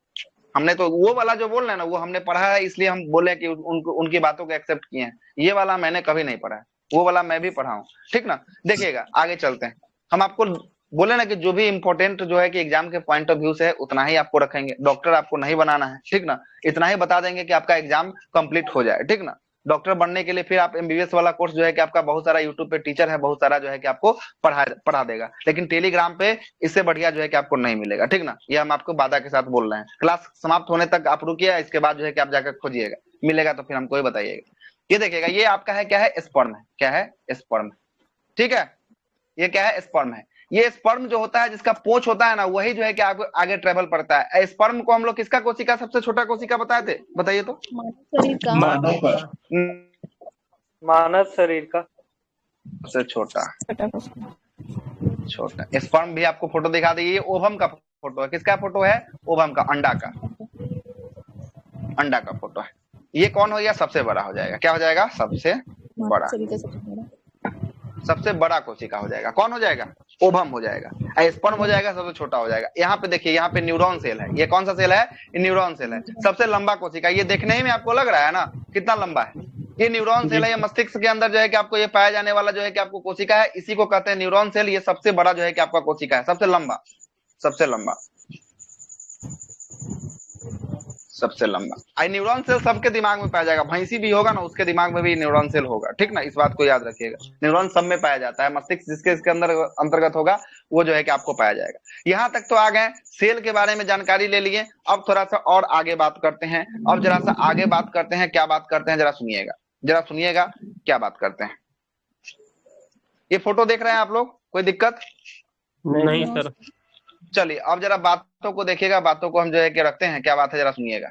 हमने तो वो वाला जो बोल रहे हैं ना, वो हमने पढ़ा है, इसलिए हम बोले कि उनकी बातों को एक्सेप्ट किए हैं। ये वाला मैंने कभी नहीं पढ़ा है, वो वाला मैं भी पढ़ा हूँ, ठीक ना। देखिएगा, आगे चलते हैं। हम आपको बोले ना कि जो भी इंपॉर्टेंट जो है कि एग्जाम के पॉइंट ऑफ व्यू से है, उतना ही आपको रखेंगे। डॉक्टर आपको नहीं बनाना है, ठीक ना। इतना ही बता देंगे कि आपका एग्जाम कंप्लीट हो जाए, ठीक ना। डॉक्टर बनने के लिए फिर आप एमबीबीएस वाला कोर्स जो है कि आपका बहुत सारा यूट्यूब पे टीचर है, बहुत सारा जो है कि आपको पढ़ा देगा। लेकिन टेलीग्राम पे इससे बढ़िया जो है कि आपको नहीं मिलेगा, ठीक ना। ये हम आपको वादा के साथ बोल रहे हैं। क्लास समाप्त होने तक आप रुकिए, इसके बाद जो है कि आप जाकर खोजिएगा, मिलेगा तो फिर हमको ही बताइएगा। ये देखिएगा, ये आपका है क्या है? स्पर्म है। क्या है? स्पर्म, ठीक है। ये क्या है? स्पर्म है। ये स्पर्म जो होता है, जिसका पूंछ होता है ना, वही जो है कि आगे ट्रेवल करता है। स्पर्म को हम लोग किसका कोशिका सबसे छोटा कोशिका बताए थे? बताइए तो। मानव शरीर का। मानव का। मानव शरीर का सबसे छोटा स्पर्म भी आपको फोटो दिखा दी। ये ओवम का फोटो है। किसका फोटो है? ओवम का, अंडा का। अंडा का फोटो है। ये कौन हो गया? सबसे बड़ा हो जाएगा। क्या हो जाएगा? सबसे बड़ा। सबसे बड़ा कोशिका हो जाएगा। कौन हो जाएगा? ओवम हो जाएगा। स्पर्म हो जाएगा, सबसे छोटा हो जाएगा। यहाँ पे देखिए, यहाँ पे न्यूरॉन सेल है। ये कौन सा सेल है? न्यूरॉन सेल है। सबसे लंबा कोशिका। ये देखने ही में आपको लग रहा है ना कितना लंबा है। ये न्यूरॉन सेल है। ये मस्तिष्क के अंदर जो है कि आपको ये पाया जाने वाला जो है कि आपको कोशिका है, इसी को कहते हैं न्यूरॉन सेल। ये सबसे बड़ा जो है कि आपका कोशिका है, सबसे लंबा, सबसे लंबा, सबसे लंबा। न्यूरॉन सेल सबके दिमाग में पाया जाएगा। भैंसी भी होगा ना, उसके दिमाग में भी न्यूरॉन सेल होगा, ठीक ना। इस बात को याद रखिएगा, न्यूरॉन सब में पाया जाता है। मस्तिष्क जिसके इसके अंदर अंतर्गत होगा, वो जो है कि आपको पाया जाएगा। यहाँ तक तो आ गए, सेल के बारे में जानकारी ले लिए। अब थोड़ा सा और आगे बात करते हैं। अब जरा सा आगे बात करते हैं। क्या बात करते हैं? जरा सुनिएगा, जरा सुनिएगा क्या बात करते हैं। ये फोटो देख रहे हैं आप लोग? कोई दिक्कत नहीं सर। चलिए, अब जरा बातों को देखिएगा। बातों को हम जो है कि रखते हैं। क्या बात है, जरा सुनिएगा।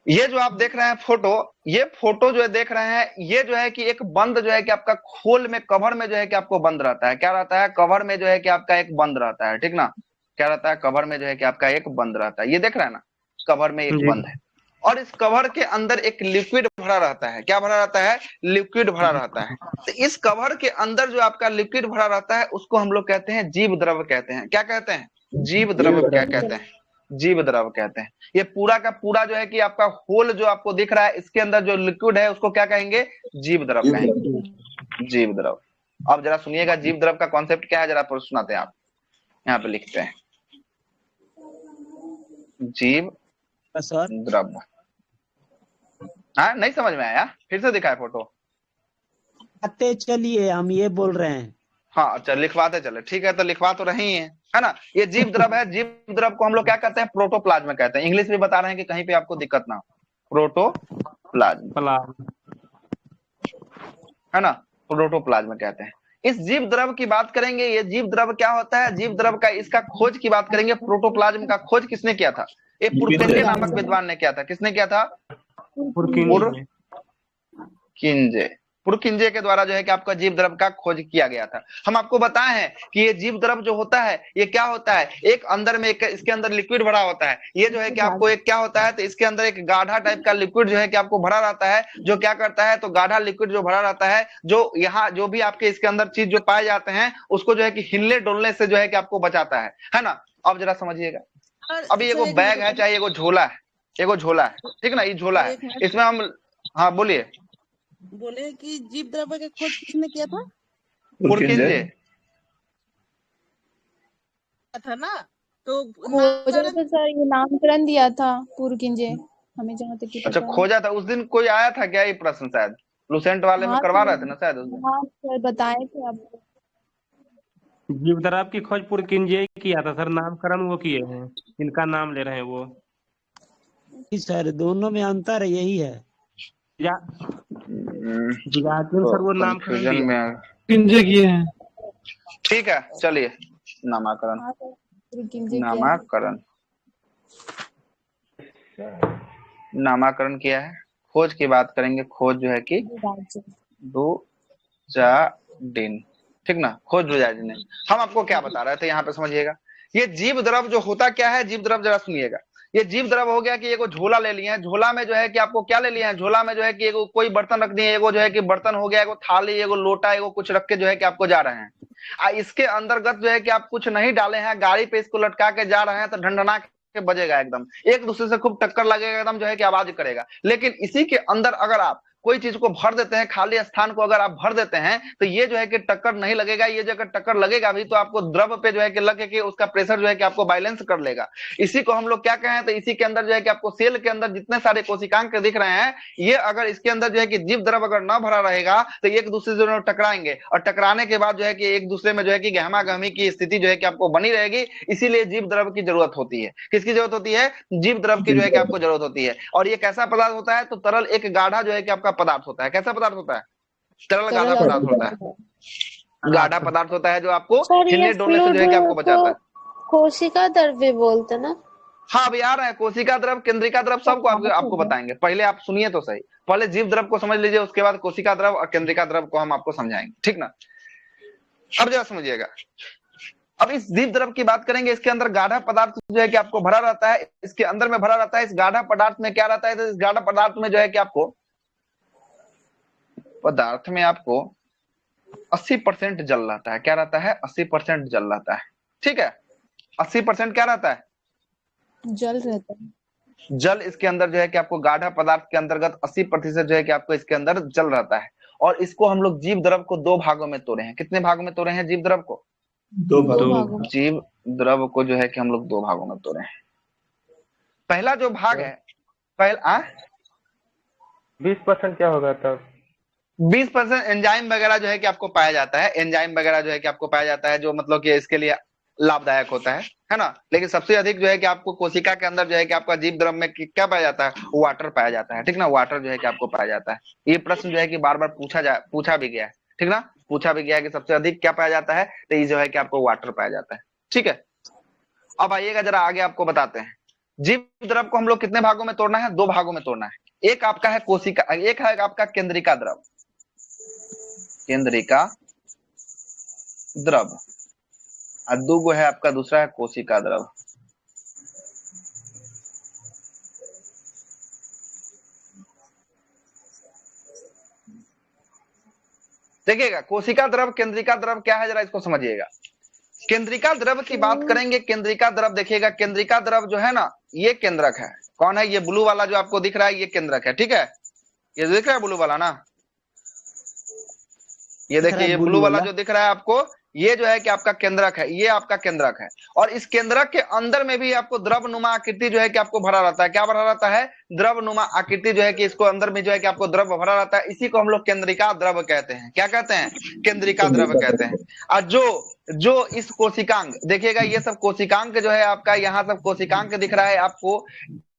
ये जो आप देख रहे हैं फोटो, ये फोटो जो है देख रहे हैं, ये जो है कि एक बंद जो है कि आपका खोल में, कवर में जो है कि आपको बंद रहता है। क्या रहता है? कवर में जो है कि आपका एक बंद रहता है, ठीक ना। क्या रहता है? कवर में जो है कि आपका एक बंद रहता है। ये देख रहे हैं ना, कवर में एक बंद है, और इस कवर के अंदर एक लिक्विड भरा रहता है। क्या भरा रहता है? लिक्विड भरा रहता है। तो इस कवर के अंदर जो आपका लिक्विड भरा रहता है, उसको हम लोग कहते हैं जीव द्रव कहते हैं। क्या कहते हैं? जीव द्रव। क्या कहते हैं? जीव द्रव कहते हैं। ये पूरा का पूरा जो है कि आपका होल जो आपको दिख रहा है, इसके अंदर जो लिक्विड है, उसको क्या कहेंगे? जीव द्रव कहेंगे। जीव द्रव। अब जरा सुनिएगा, जीव द्रव का कॉन्सेप्ट क्या है, जरा सुनाते हैं। आप यहाँ पे लिखते हैं, जीव द्रव। हाँ, नहीं समझ में आया? फिर से दिखाए फोटो। आते चलिए, हम ये बोल रहे हैं। हाँ, अच्छा, लिखवाते चले, ठीक है। तो लिखवा तो रही है ना। ये जीव द्रव है। जीव द्रव को हम लोग क्या कहते हैं? प्रोटोप्लाज्म कहते हैं। इंग्लिश भी बता रहे हैं कि कहीं पे आपको दिक्कत ना हो। प्रोटोप्लाज्म, है ना, प्रोटोप्लाज्म कहते हैं। इस जीव द्रव की बात करेंगे। ये जीव द्रव क्या होता है? जीव द्रव का इसका खोज की बात करेंगे। प्रोटोप्लाज्म का खोज किसने किया था? ये पुरकिंजे नामक विद्वान ने किया था। किसने किया था? पुरकिंजे। पुरकिंजे के द्वारा जो है कि आपका जीव द्रव का खोज किया गया था। हम आपको बताए हैं कि ये जीव द्रव जो होता है ये क्या होता है? एक अंदर में एक इसके अंदर लिक्विड भरा होता है। ये जो है कि आपको एक क्या होता है, तो इसके अंदर एक गाढ़ा टाइप का लिक्विड जो है कि आपको भरा रहता है। जो क्या करता है, तो गाढ़ा लिक्विड जो भरा रहता है, जो यहाँ जो भी आपके इसके अंदर चीज जो पाए जाते हैं उसको जो है कि हिलने डोलने से जो है कि आपको बचाता है ना। अब जरा समझिएगा। अभी एगो बैग है, चाहे एगो झोला है, एगो झोला है, ठीक ना, ये झोला है, इसमें हम, हाँ बोलिए। बोले कि जीव द्रव्य का खोज किसने किया था? पुरकिंजे था ना। तो खोजा तो सर ये नामकरण दिया था पुरकिंजे, हमें जहाँ तक की अच्छा पता है। खोजा था। उस दिन कोई आया था क्या ये प्रश्न? शायद लुसेंट वाले में करवा रहे थे ना शायद उस दिन। हाँ सर बताए थे आपको। जीव द्रव की खोज पुरकिंजे किया था सर, नामकरण वो किए हैं, इनका नाम ले रहे हैं वो। सर दोनों में अंतर यही है। सर वो कंफ्यूजन में किंजे किए हैं। ठीक है, चलिए नामाकरण। हाँ सर पुरकिंजे किया है। नामाकरण, नामाकरण किया है। खोज की बात करेंगे। खोज जो है कि डुजाडिन, ठीक ना, खोज डुजाडिन। हम आपको क्या बता रहे थे यहाँ पे, समझिएगा। ये जीव द्रव जो होता क्या है, जीव द्रव जरा सुनिएगा। ये जीव द्रव हो गया कि एगो झोला ले लिए हैं। झोला में जो है कि आपको क्या ले लिए हैं? झोला में जो है कि एगो कोई बर्तन रख दिए, एगो जो है कि बर्तन हो गया, एगो थाली, एगो लोटा, एगो कुछ रख के जो है कि आपको जा रहे हैं। इसके अंतर्गत जो है कि आप कुछ नहीं डाले हैं, गाड़ी पे इसको लटका के जा रहे हैं, तो ढंढना के बजेगा एकदम, एक दूसरे से खूब टक्कर लगेगा एकदम, जो है कि आवाज करेगा। लेकिन इसी के अंदर अगर आप कोई चीज को भर देते हैं, खाली स्थान को अगर आप भर देते हैं, तो ये जो है कि टक्कर नहीं लगेगा। ये जो अगर टक्कर लगेगा भी तो आपको द्रव पे जो है कि लग के उसका प्रेशर जो है कि आपको बैलेंस कर लेगा। इसी को हम लोग क्या कहें, तो इसी के अंदर जो है कि आपको सेल के अंदर जितने सारे कोशिकांग दिख रहे हैं, ये अगर इसके अंदर जो है कि जीव द्रव अगर ना भरा रहेगा तो एक दूसरे से टकराएंगे, और टकराने के बाद जो है कि एक दूसरे में जो है कि गहमा गहमी की स्थिति जो है कि आपको बनी रहेगी। इसीलिए जीव द्रव की जरूरत होती है। किसकी जरूरत होती है? जीव द्रव की जो है कि आपको जरूरत होती है। और ये कैसा पदार्थ होता है? तो तरल एक गाढ़ा जो है कि आपका पदार्थ होता है। कैसा पदार्थ होता है? तरल गाढ़ा पदार्थ होता है। गाढ़ा पदार्थ होता है जो आपको हिलने डोलने से जो है कि आपको बचाता है। कोशिका द्रव्य बोलते ना। हाँ अभी आ रहे हैं, कोशिका द्रव, केंद्रिका द्रव, सबको आपको बताएंगे। पहले आप सुनिए तो सही, पहले जीव द्रव को समझ लीजिए, उसके बाद कोशिका द्रव और केंद्रिका द्रव को हम आपको समझाएंगे, ठीक ना। अब जरा समझिएगा। अब इस जीव द्रव की बात करेंगे। इसके अंदर गाढ़ा पदार्थ जो है कि आपको भरा रहता है, इसके अंदर में भरा रहता है। इस गाढ़ा पदार्थ में क्या रहता है? तो इस गाढ़ा पदार्थ में जो है कि आपको पदार्थ में आपको 80% जल रहता है। क्या रहता है? 80% जल रहता है, ठीक है। 80% क्या रहता है? जल रहता है। जल इसके अंदर जो है कि आपको गाढ़ा पदार्थ के अंतर्गत 80% जो है कि आपको इसके अंदर जल रहता है। और इसको हम लोग जीव द्रव को दो भागों में तोड़े हैं। कितने भागों में तोड़े हैं जीव द्रव को? दो भागों। जीव द्रव को जो है कि हम लोग दो भागों में तोड़े हैं। पहला जो भाग है, पहला 20% क्या होगा तब? 20% एंजाइम वगैरह जो है कि आपको पाया जाता है। एंजाइम वगैरह जो है कि आपको पाया जाता है, जो मतलब कि इसके लिए लाभदायक होता है ना। लेकिन सबसे अधिक जो है कि आपको कोशिका के अंदर जो है कि आपका जीव द्रव में क्या पाया जाता है? वाटर पाया जाता है, ठीक ना। वाटर जो है कि आपको पाया जाता है। ये प्रश्न जो है कि बार बार पूछा भी गया है, ठीक ना। पूछा भी गया है कि सबसे अधिक क्या पाया जाता है, तो ये जो है कि आपको वाटर पाया जाता है, ठीक है। अब आइएगा जरा आगे आपको बताते हैं। जीव द्रव को हम लोग कितने भागों में तोड़ना है? दो भागों में तोड़ना है। एक आपका है कोशिका, एक है आपका केंद्रिका द्रव, केंद्रिका द्रव, और दूगो है आपका दूसरा है कोशिका द्रव। देखिएगा, कोशिका द्रव, केंद्रिका द्रव क्या है, जरा इसको समझिएगा। केंद्रिका द्रव की बात करेंगे। केंद्रिका द्रव देखिएगा, केंद्रिका द्रव जो है ना, ये केंद्रक है। कौन है? ये ब्लू वाला जो आपको दिख रहा है, ये केंद्रक है, ठीक है। ये दिख रहा है ब्लू वाला ना, ये देखिए, ये ब्लू वाला जो दिख रहा है आपको, ये जो है कि आपका केंद्रक है, ये आपका केंद्रक है। और इस केंद्रक के अंदर में भी आपको द्रवनुमा आकृति जो है कि आपको भरा रहता है। क्या भरा रहता है? द्रवनुमा आकृति जो है कि इसको अंदर में जो है कि आपको द्रव भरा रहता है। इसी को हम लोग केंद्रिका द्रव कहते हैं। क्या कहते हैं? केंद्रिका द्रव कहते हैं। और जो इस कोशिकांग देखिएगा, ये सब कोशिकांग जो है आपका, यहाँ सब कोशिकांग दिख रहा है आपको,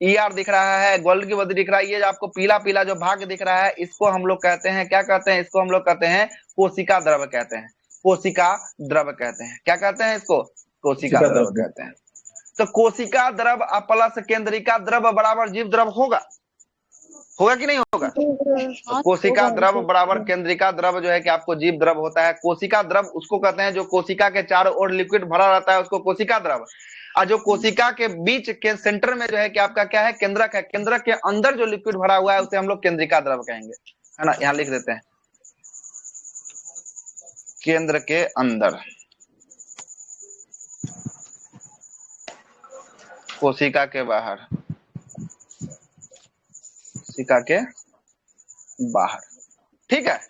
ईआर दिख रहा है, गोल्गी बद्री दिख रहा है, ये जो आपको पीला पीला जो भाग दिख रहा है, इसको हम लोग कहते हैं, क्या कहते हैं? इसको हम लोग कहते हैं कोशिका द्रव कहते हैं। कोशिका द्रव कहते हैं। क्या कहते हैं इसको? कोशिका द्रव कहते हैं। तो कोशिका द्रव प्लस केंद्रिका द्रव बराबर जीव द्रव होगा कि नहीं होगा? तो कोशिका द्रव बराबर केंद्रिका द्रव जो है कि आपको जीव द्रव होता है। कोशिका द्रव उसको कहते हैं जो कोशिका के चारों ओर लिक्विड भरा रहता है, उसको कोशिका द्रव। और जो कोशिका के बीच के सेंटर में जो है कि आपका क्या है? केंद्रक है। केंद्रक के अंदर जो लिक्विड भरा हुआ है उसे हम लोग केंद्रिका द्रव कहेंगे, है ना। यहाँ लिख देते हैं केंद्र के अंदर, कोशिका के बाहर, कोशिका के बाहर, ठीक है।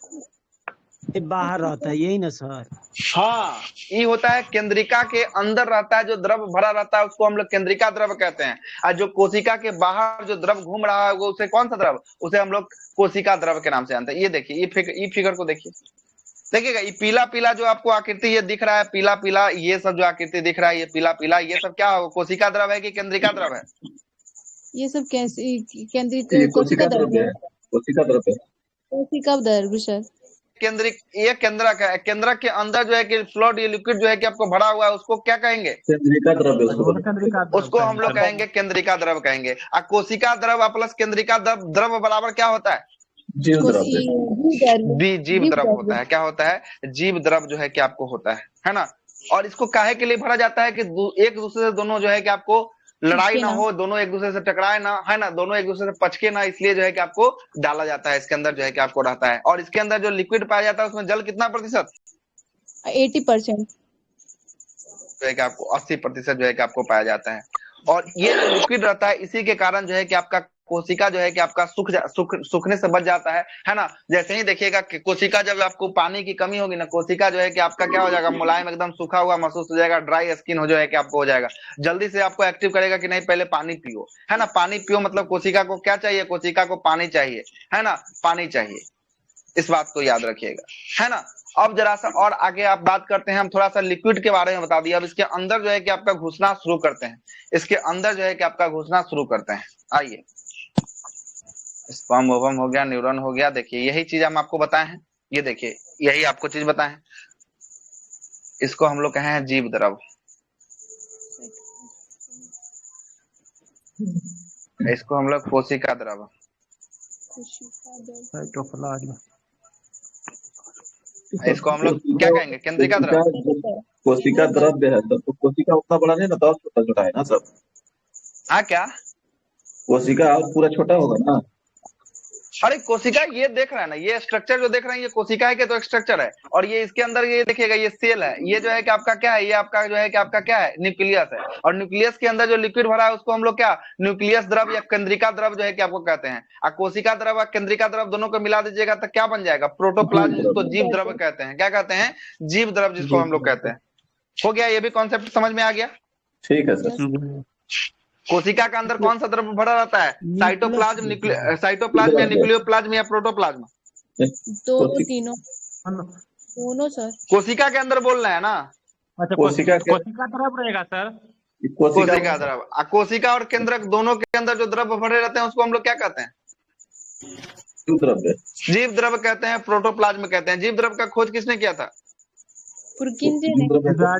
ये बाहर रहता है यही ना सर? हाँ, ये होता है केंद्रिका के अंदर रहता है जो द्रव भरा रहता है, उसको हम लोग केंद्रिका द्रव कहते हैं। और जो कोशिका के बाहर जो द्रव घूम रहा है वो उसे कौन सा द्रव? उसे हम लोग कोशिका द्रव के नाम से जानते हैं। ये देखिए, ये फिगर को देखिए, देखिएगा ये पीला पीला जो आपको आकृति ये दिख रहा है, पीला पीला ये सब जो आकृति दिख रहा है, ये पीला पीला ये सब क्या हो? कोशिका द्रव है कि केंद्रिका द्रव है? ये सब केंद्रित कोशिका द्रव है। कोशिका द्रव है। कोशिका द्रव सर। केंद्रिक, ये केंद्रक है। केंद्रक के अंदर जो है कि फ्लूइड, ये लिक्विड जो है कि आपको भरा हुआ है, उसको क्या कहेंगे? केंद्रिका द्रव। उसको हम लोग कहेंगे केंद्रिका द्रव कहेंगे। और कोशिका द्रव प्लस केंद्रिका द्रव बराबर क्या होता है? जीव द्रव। जीव द्रव होता है। क्या होता है? जीव द्रव जो है कि आपको होता है ना। और इसको काहे के लिए भरा जाता है कि एक दूसरे से दोनों जो है कि आपको लड़ाई ना हो, दोनों एक दूसरे से टकराए ना, है ना, दोनों एक दूसरे से पचके ना, इसलिए जो है कि आपको डाला जाता है। इसके अंदर जो है कि आपको रहता है। और इसके अंदर जो लिक्विड पाया जाता है उसमें जल कितना प्रतिशत? 80% जो है कि आपको 80% जो है कि आपको पाया जाता है। और ये जो लिक्विड रहता है इसी के कारण जो है कि आपका कोशिका जो है कि आपका सूखने से बच जाता है ना। जैसे ही देखिएगा कि कोशिका जब आपको पानी की कमी होगी ना, कोशिका जो है कि आपका क्या हो जाएगा? मुलायम, एकदम सूखा हुआ महसूस हो जाएगा, ड्राई स्किन हो जाएगा कि आपको हो जाएगा। जल्दी से आपको एक्टिव करेगा कि नहीं, पहले पानी पियो, है ना। पानी पियो मतलब कोशिका को क्या चाहिए? कोशिका को पानी चाहिए, है ना, पानी चाहिए। इस बात को याद रखिएगा, है ना। अब जरा सा और आगे आप बात करते हैं, हम थोड़ा सा लिक्विड के बारे में बता दिया। अब इसके अंदर जो है कि आपका घुसना शुरू करते हैं। इसके अंदर जो है कि आपका घुसना शुरू करते हैं। आइए, स्पर्म ओवम हो गया, न्यूरॉन हो गया। देखिए यही चीज हम आपको बताए हैं। ये देखिए यही आपको चीज बताए हैं। इसको हम लोग कहे हैं जीव द्रव। इसको हम लोग कोशिका द्रव, इसको हम लोग क्या कहेंगे? केंद्रिका द्रव। कोशिका द्रव है तो कोशिका उतना बड़ा नहीं ना, तो छोटा छोटा है ना सब। हाँ, क्या कोशिका पूरा छोटा होगा ना? अरे कोशिका ये देख रहा है ना, ये स्ट्रक्चर जो देख रहे हैं ये कोशिका है कि तो स्ट्रक्चर है। और ये इसके अंदर ये देखिएगा ये सेल है। ये जो है कि आपका क्या है? ये आपका जो है कि आपका क्या है? न्यूक्लियस है। और न्यूक्लियस के अंदर जो लिक्विड भरा है उसको हम लोग क्या? न्यूक्लियस द्रव या केंद्रिका द्रव जो है कि आपको कहते हैं। और कोशिका द्रव और केंद्रिका द्रव दोनों को मिला दीजिएगा तो क्या बन जाएगा? प्रोटोप्लाज्म, जिसको जीव द्रव कहते हैं। क्या कहते हैं? जीव द्रव, जिसको हम लोग कहते हैं। हो गया, ये भी कॉन्सेप्ट समझ में आ गया? ठीक है सर। कोशिका के अंदर कौन सा द्रव भरा रहता है? साइटोप्लाज्म, साइटोप्लाज्म या न्यूक्लियोप्लाज्म या प्रोटोप्लाज्म? तीनों दोनों सर। कोशिका के अंदर बोल रहे हैं ना। अच्छा, कोशिका द्रव रहेगा सर। कोशिका द्रव। कोशिका और केंद्रक दोनों के अंदर जो द्रव भरे रहते हैं उसको हम लोग क्या कहते हैं? जीव द्रव कहते हैं, प्रोटोप्लाज्म कहते हैं। जीव द्रव का खोज किसने किया था?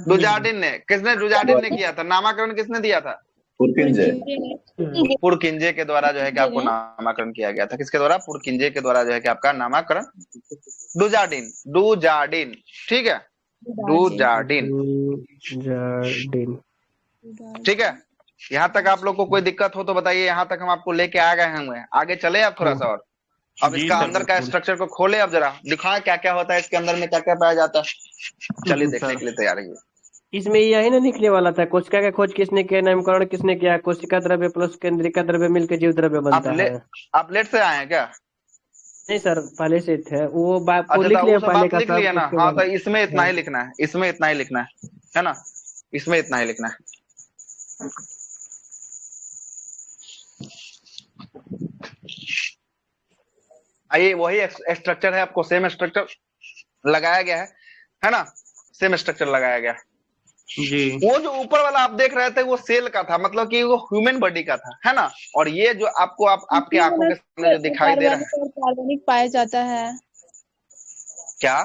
डुजार्डिन ने। किसने? डुजार्डिन ने किया था। नामकरण किसने दिया था? पुरकिंजे के द्वारा जो है कि आपको नामकरण किया गया था। किसके द्वारा? पुरकिंजे के द्वारा जो है कि आपका नामकरण। डुजार्डिन, ठीक है, डुजार्डिन, ठीक है। यहाँ तक आप लोग को कोई दिक्कत हो तो बताइए। यहाँ तक हम आपको लेके आ गए हैं। आगे चले आप थोड़ा सा और। अब इसका अंदर का स्ट्रक्चर को खोले, अब जरा दिखाएं क्या क्या होता है इसके अंदर में, क्या क्या पाया जाता है। चलिए देखने के लिए तैयार है। इसमें यही ना लिखने वाला था, कोशिका का खोज किसने किया, नामकरण किसने किया, कोशिका द्रव्य प्लस केंद्रिका द्रव्य मिलकर जीव द्रव्य बनता है। आप लेट से आए हैं क्या? नहीं सर, पहले से थे वो बात अच्छा, लिख लिया पहले का लिख लिया ना। हाँ, तो इसमें इतना ही लिखना है, इसमें इतना ही लिखना है ना, इसमें इतना ही लिखना है। आइए, वही स्ट्रक्चर है, आपको सेम स्ट्रक्चर लगाया गया है ना, सेम स्ट्रक्चर लगाया गया जी। वो जो ऊपर वाला आप देख रहे थे वो सेल का था, मतलब कि वो ह्यूमन बॉडी का था, है ना। और ये जो आपको आपके आंखों के सामने जो दिखाई दे रहा है, कार्बनिक पाया जाता है। क्या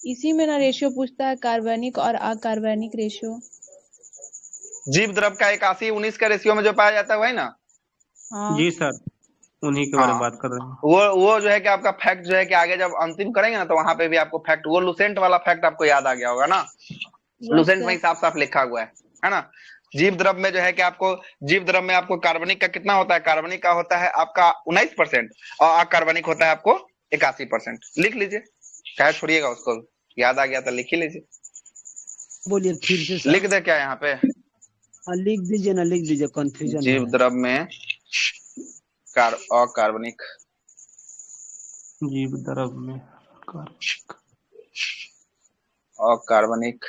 इसी में ना रेशियो पूछता है, कार्बनिक और अकार्बनिक रेशियो। जीव द्रव का 81-19 का रेशियो में जो पाया जाता है वही ना? हाँ जी सर, उन्हीं के बारे में हाँ, बात कर रहे हैं। वो जो है कि आपका फैक्ट जो है कि आगे जब अंतिम करेंगे ना तो वहां पे भी आपको फैक्ट, वो लुसेंट वाला फैक्ट आपको याद आ गया होगा ना? लुसेंट में साफ साफ लिखा हुआ है ना? जीव द्रव में जो है कि आपको, जीव द्रव में आपको कार्बनिक का कितना होता है? कार्बनिक का होता है आपका 19% और अकार्बनिक होता है आपको 81%। लिख लीजिए, क्या छोड़िएगा उसको, याद आ गया तो लिख ही लीजिए। बोलिए फिर से सर। लिख दे क्या यहाँ पे? लिख दीजिए ना, लिख दीजिए, कंफ्यूजन जीव है। द्रव में अकार्बनिक, जीव द्रव में अकार्बनिक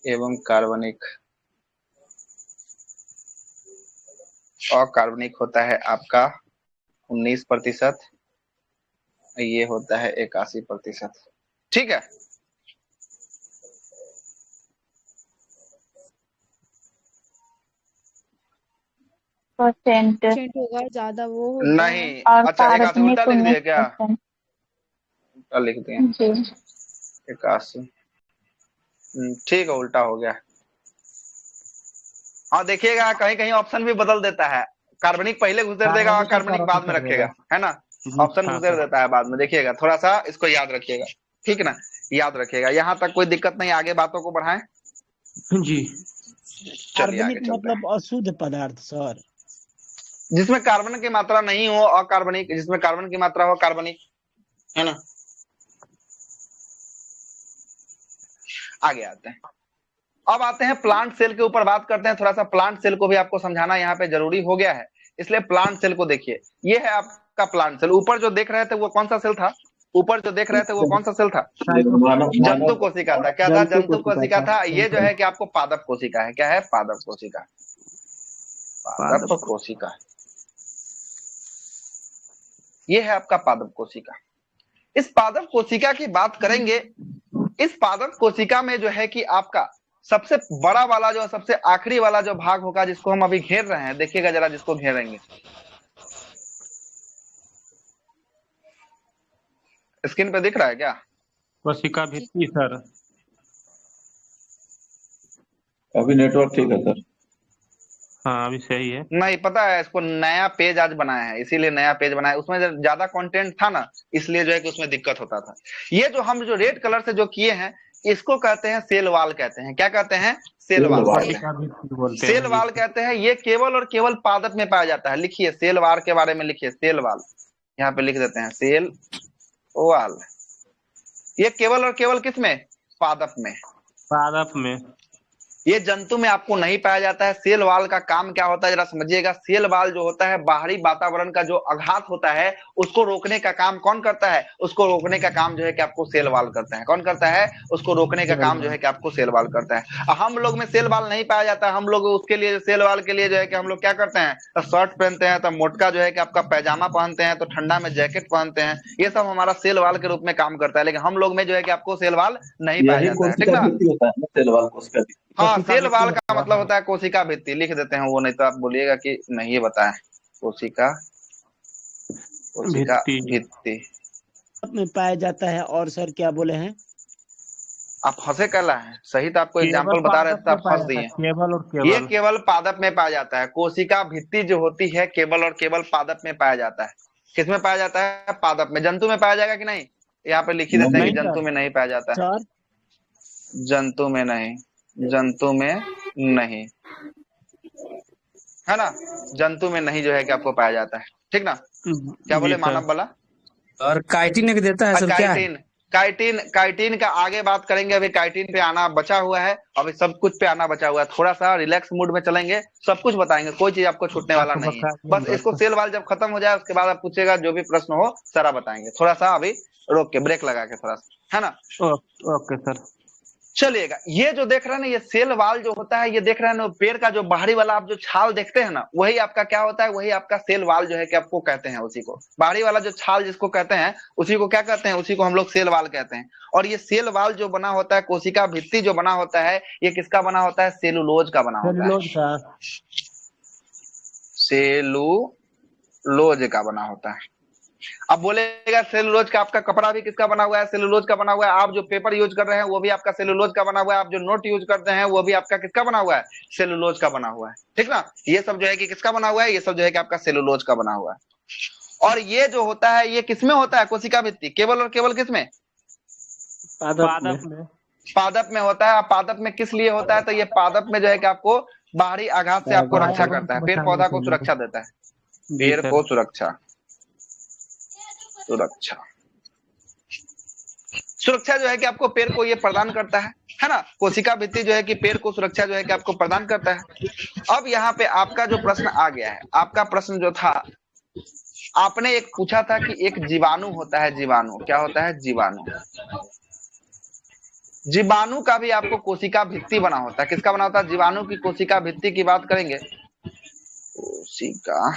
एवं कार्बनिक। अकार्बनिक होता है आपका 19%, ये होता है 81%। ठीक है, परसेंट होगा ज्यादा, वो होता नहीं है। अच्छा 81 उल्टा लिख दिया क्या? उल्टा लिख दिए 81। ठीक है, उल्टा हो गया। हाँ देखिएगा, कहीं कहीं ऑप्शन भी बदल देता है, कार्बनिक पहले घुसेर देगा और कार्बनिक बाद में रखेगा, है ना? ऑप्शन घुसेर देता है बाद में, देखिएगा थोड़ा सा इसको याद रखिएगा, ठीक है ना? याद रखिएगा, यहाँ तक कोई दिक्कत नहीं, आगे बातों को बढ़ाएं। जी। चलिए आगे कार्बनिक चलते हैं। मतलब अशुद्ध पदार्थ सर। जिसमें कार्बन की मात्रा नहीं हो अकार्बनिक, जिसमें कार्बन की मात्रा हो कार्बनिक, है ना? आगे आते हैं, अब आते हैं प्लांट सेल के ऊपर बात करते हैं। थोड़ा सा प्लांट सेल को भी आपको समझाना यहाँ पे जरूरी हो गया है, इसलिए प्लांट सेल को देखिए। ये है आपका प्लांट सेल। ऊपर जो देख रहे थे वो कौन सा सेल था? ऊपर जो देख रहे थे वो कौन सा सेल था? जंतु कोशिका था। क्या था? जंतु कोशिका था। ये जो है कि आपको पादप कोशिका है। क्या है? पादप कोशिका। पादप कोशिका, ये है आपका पादप कोशिका। इस पादप कोशिका की बात करेंगे। इस पादप कोशिका में जो है कि आपका सबसे बड़ा वाला जो, सबसे आखिरी वाला जो भाग होगा, जिसको हम अभी घेर रहे हैं, देखिएगा जरा, जिसको घेरेंगे, स्क्रीन पे दिख रहा है क्या? कोशिका भित्ति सर। अभी नेटवर्क ठीक है सर। हाँ अभी सही है। नहीं पता है, इसको नया पेज आज बनाया है, इसीलिए नया पेज बनाया। उसमें ज्यादा कंटेंट था ना, इसलिए जो है कि उसमें दिक्कत होता था। ये जो हम जो रेड कलर से जो किए हैं, इसको कहते हैं सेल वाल कहते हैं। क्या कहते हैं? सेल वाल कहते हैं। सेल वाल कहते हैं। ये केवल और केवल पादप में पाया जाता है। लिखिए सेल वाल के बारे में, लिखिए सेल वाल, यहाँ पे लिख देते हैं सेल वाल। ये केवल और केवल किस में? पादप में। पादप में। ये जंतु में आपको नहीं पाया जाता है। सेल वाल का काम क्या होता है जरा समझिएगा। सेल वाल जो होता है, बाहरी वातावरण का जो आघात होता है उसको रोकने का काम कौन करता है? उसको रोकने का काम जो है कि आपको सेल वाल करता है। कौन करता है? उसको रोकने का काम जो है कि आपको सेल वाल करता है। हम लोग में सेल वाल नहीं पाया जाता है। हम लोग उसके लिए, सेल वाल के लिए जो है कि हम लोग क्या करते हैं, तो शर्ट पहनते हैं, तो मोटका जो है कि आपका पैजामा पहनते हैं, तो ठंडा में जैकेट पहनते हैं। ये सब हमारा सेल वाल के रूप में काम करता है। लेकिन हम लोग में जो है कि आपको सेल वाल नहीं पाया जाता है, ठीक ना? सेल वाल कोशिका। हाँ, सेल वाल का मतलब होता है कोशिका भित्ति। लिख देते हैं वो, नहीं तो आप बोलिएगा कि नहीं बताएं। कोशिका, कोशिका भित्ति में पाया जाता है। और सर क्या बोले हैं आप? फंसे कहला है। सही तो आपको एग्जांपल बता रहे थे, आप फंस दिए। केवल और केवल, ये केवल पादप में पाया जाता है। कोशिका भित्ति जो होती है केवल और केवल पादप में पाया जाता है। किस में पाया जाता है? पादप में। जंतु में पाया जाएगा कि नहीं? यहाँ पे लिख ही देते हैं कि जंतु में नहीं पाया जाता है। जंतु में नहीं, जंतु में नहीं, है ना? जंतु में नहीं जो है कि आपको पाया जाता है, ठीक ना? क्या बोले मानव वाला? और काइटिन देता है सर क्या? काइटिन, काइटिन का आगे बात करेंगे। अभी काइटिन पे आना बचा हुआ है, अभी सब कुछ पे आना बचा हुआ है। थोड़ा सा रिलैक्स मूड में चलेंगे, सब कुछ बताएंगे, कोई चीज आपको छूटने वाला नहीं है। बस इसको सेल वाल जब खत्म हो जाए उसके बाद आप पूछेगा, जो भी प्रश्न हो सारा बताएंगे। थोड़ा सा अभी रोक के, ब्रेक लगा के थोड़ा सा, है ना? Okay sir. चलिएगा, ये जो देख रहे हैं ना, ये सेल वाल जो होता है, ये देख रहे हैं ना, पेड़ का जो बाहरी वाला आप जो छाल देखते हैं ना, वही आपका क्या होता है? वही आपका सेल वाल जो है कि आपको कहते हैं। उसी को बाहरी वाला जो छाल जिसको कहते हैं, उसी को क्या कहते हैं? उसी को हम लोग सेल वाल कहते हैं। और ये सेल वाल जो बना होता है, कोशिका भित्ति जो बना होता है, ये किसका बना होता है? सेलुलोज का बना होता है। सेलुलोज का बना होता है। अब बोलेगा सेलुलोज का आपका कपड़ा भी किसका बना हुआ है? सेलुलोज का बना हुआ है। आप जो पेपर यूज कर रहे हैं वो भी आपका सेलुलोज का बना हुआ है। आप जो नोट यूज करते हैं वो भी आपका किसका बना हुआ है? सेलुलोज का बना हुआ है। ठीक ना, ये सब जो है कि किसका बना हुआ है? ये सब जो है कि आपका सेलुलोज का बना हुआ है। और ये जो होता है ये किसमें होता है? कोशिका भित्ति, केवल और केवल किसमें? पादप में। पादप में होता है। पादप में किस लिए होता है? तो ये पादप में जो है कि आपको बाहरी आघात से आपको रक्षा करता है, पेड़ पौधा को सुरक्षा देता है, पेड़ को सुरक्षा जो है कि आपको पेड़ को ये प्रदान करता है ना। कोशिका भित्ति जो है कि पेड़ को सुरक्षा जो है कि आपको प्रदान करता है। अब यहाँ पे आपका जो प्रश्न आ गया है, आपका प्रश्न जो था, आपने एक पूछा था कि एक जीवाणु होता है। जीवाणु क्या होता है? जीवाणु। जीवाणु का भी आपको कोशिका भित्ति बना होता है। किसका बना होता है? जीवाणु की कोशिका भित्ति की बात करेंगे। कोशिका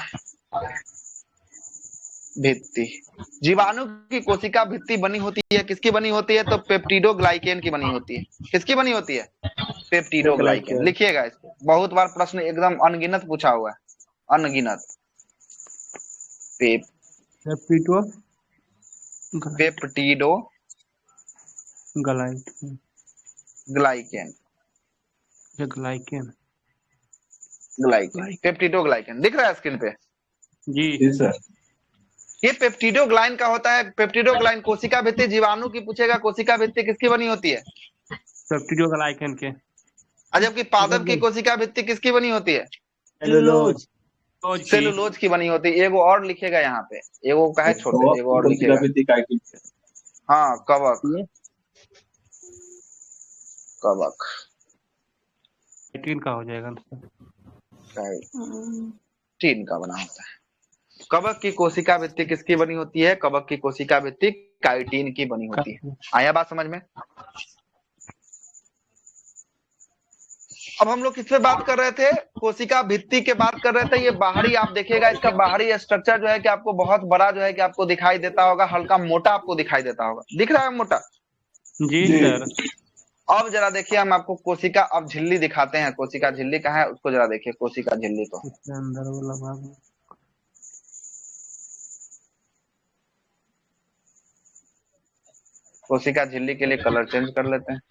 भित्ति, जीवाणु की कोशिका भित्ति बनी होती है, किसकी बनी होती है? तो पेप्टिडोग्लाइकेन की बनी होती है। किसकी बनी होती है? पेप्टिडोग्लाइकेन। लिखिएगा इसको, बहुत बार प्रश्न एकदम अनगिनत पूछा हुआ है, अनगिनत। पेप्टिडोग्लाइकेन दिख रहा है स्क्रीन पे? जी सर। ये पेप्टिडोग्लाइन का होता है। पेप्टिडोग्लाइन कोशिका भित्ति, जीवाणु की पूछेगा कोशिका भित्ति किसकी बनी होती है? पेप्टिडोग्लाइकेन के। जबकि पादप की कोशिका भित्ति किसकी बनी होती है? सेलुलोज। सेलुलोज की बनी होती है। एगो और लिखेगा यहाँ पे, एगो का है छोटे, एगो और लिखेगा। हाँ, कवक। कवक काइटिन का हो जाएगा, काइटिन का बना होता है। कवक की कोशिका भित्ति किसकी बनी होती है? कवक की कोशिका भित्ति काइटिन की बनी होती है। आया बात समझ में? अब हम लोग किस पे बात कर रहे थे? कोशिका भित्ति के बात कर रहे थे। ये बाहरी, आप देखिएगा इसका बाहरी स्ट्रक्चर जो है कि आपको बहुत बड़ा जो है कि आपको दिखाई देता होगा, हल्का मोटा आपको दिखाई देता होगा। दिख रहा है मोटा? जी सर। अब जरा देखिए, हम आपको कोशिका अब झिल्ली दिखाते हैं। कोशिका झिल्ली कहाँ है उसको जरा देखिए, कोशिका झिल्ली को। अंदर वाला भाग। कोशिका झिल्ली के लिए कलर चेंज कर लेते हैं।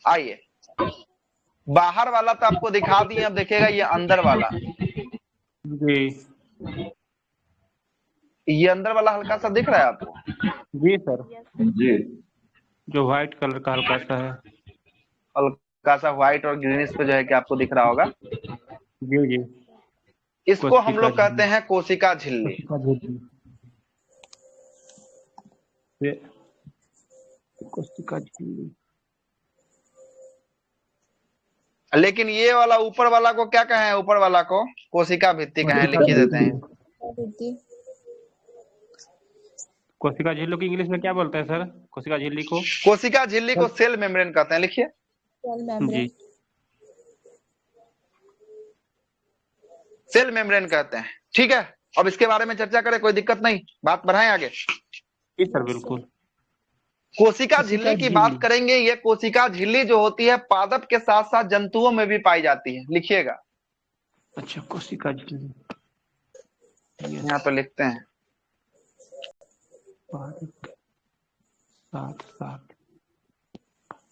आइए, बाहर वाला तो आपको दिखा दिए, अब देखिएगा ये अंदर वाला। जी, ये अंदर वाला हल्का सा दिख रहा है आपको? जी सर। जी, जो व्हाइट कलर का हल्का सा है, हल्का सा व्हाइट और ग्रीनिश पे जो है कि आपको दिख रहा होगा। जी जी। इसको हम लोग कहते हैं कोशिका झिल्ली। कोशिका झिल्ली। लेकिन ये वाला ऊपर वाला को क्या कहें? ऊपर वाला को कोशिका भित्ति कहें, लिख ही देते हैं। कोशिका झिल्ली को इंग्लिश में क्या बोलते हैं सर? कोशिका झिल्ली को? कोशिका झिल्ली को सेल मेम्ब्रेन कहते हैं। लिखिए जी, सेल मेम्ब्रेन कहते हैं। ठीक है, अब इसके बारे में चर्चा करें, कोई दिक्कत नहीं, बात बढ़ाएं आगे। जी सर, बिल्कुल। कोशिका झिल्ली की बात करेंगे। ये कोशिका झिल्ली जो होती है पादप के साथ साथ जंतुओं में भी पाई जाती है। लिखिएगा। अच्छा, कोशिका झिल्ली यहाँ तो लिखते हैं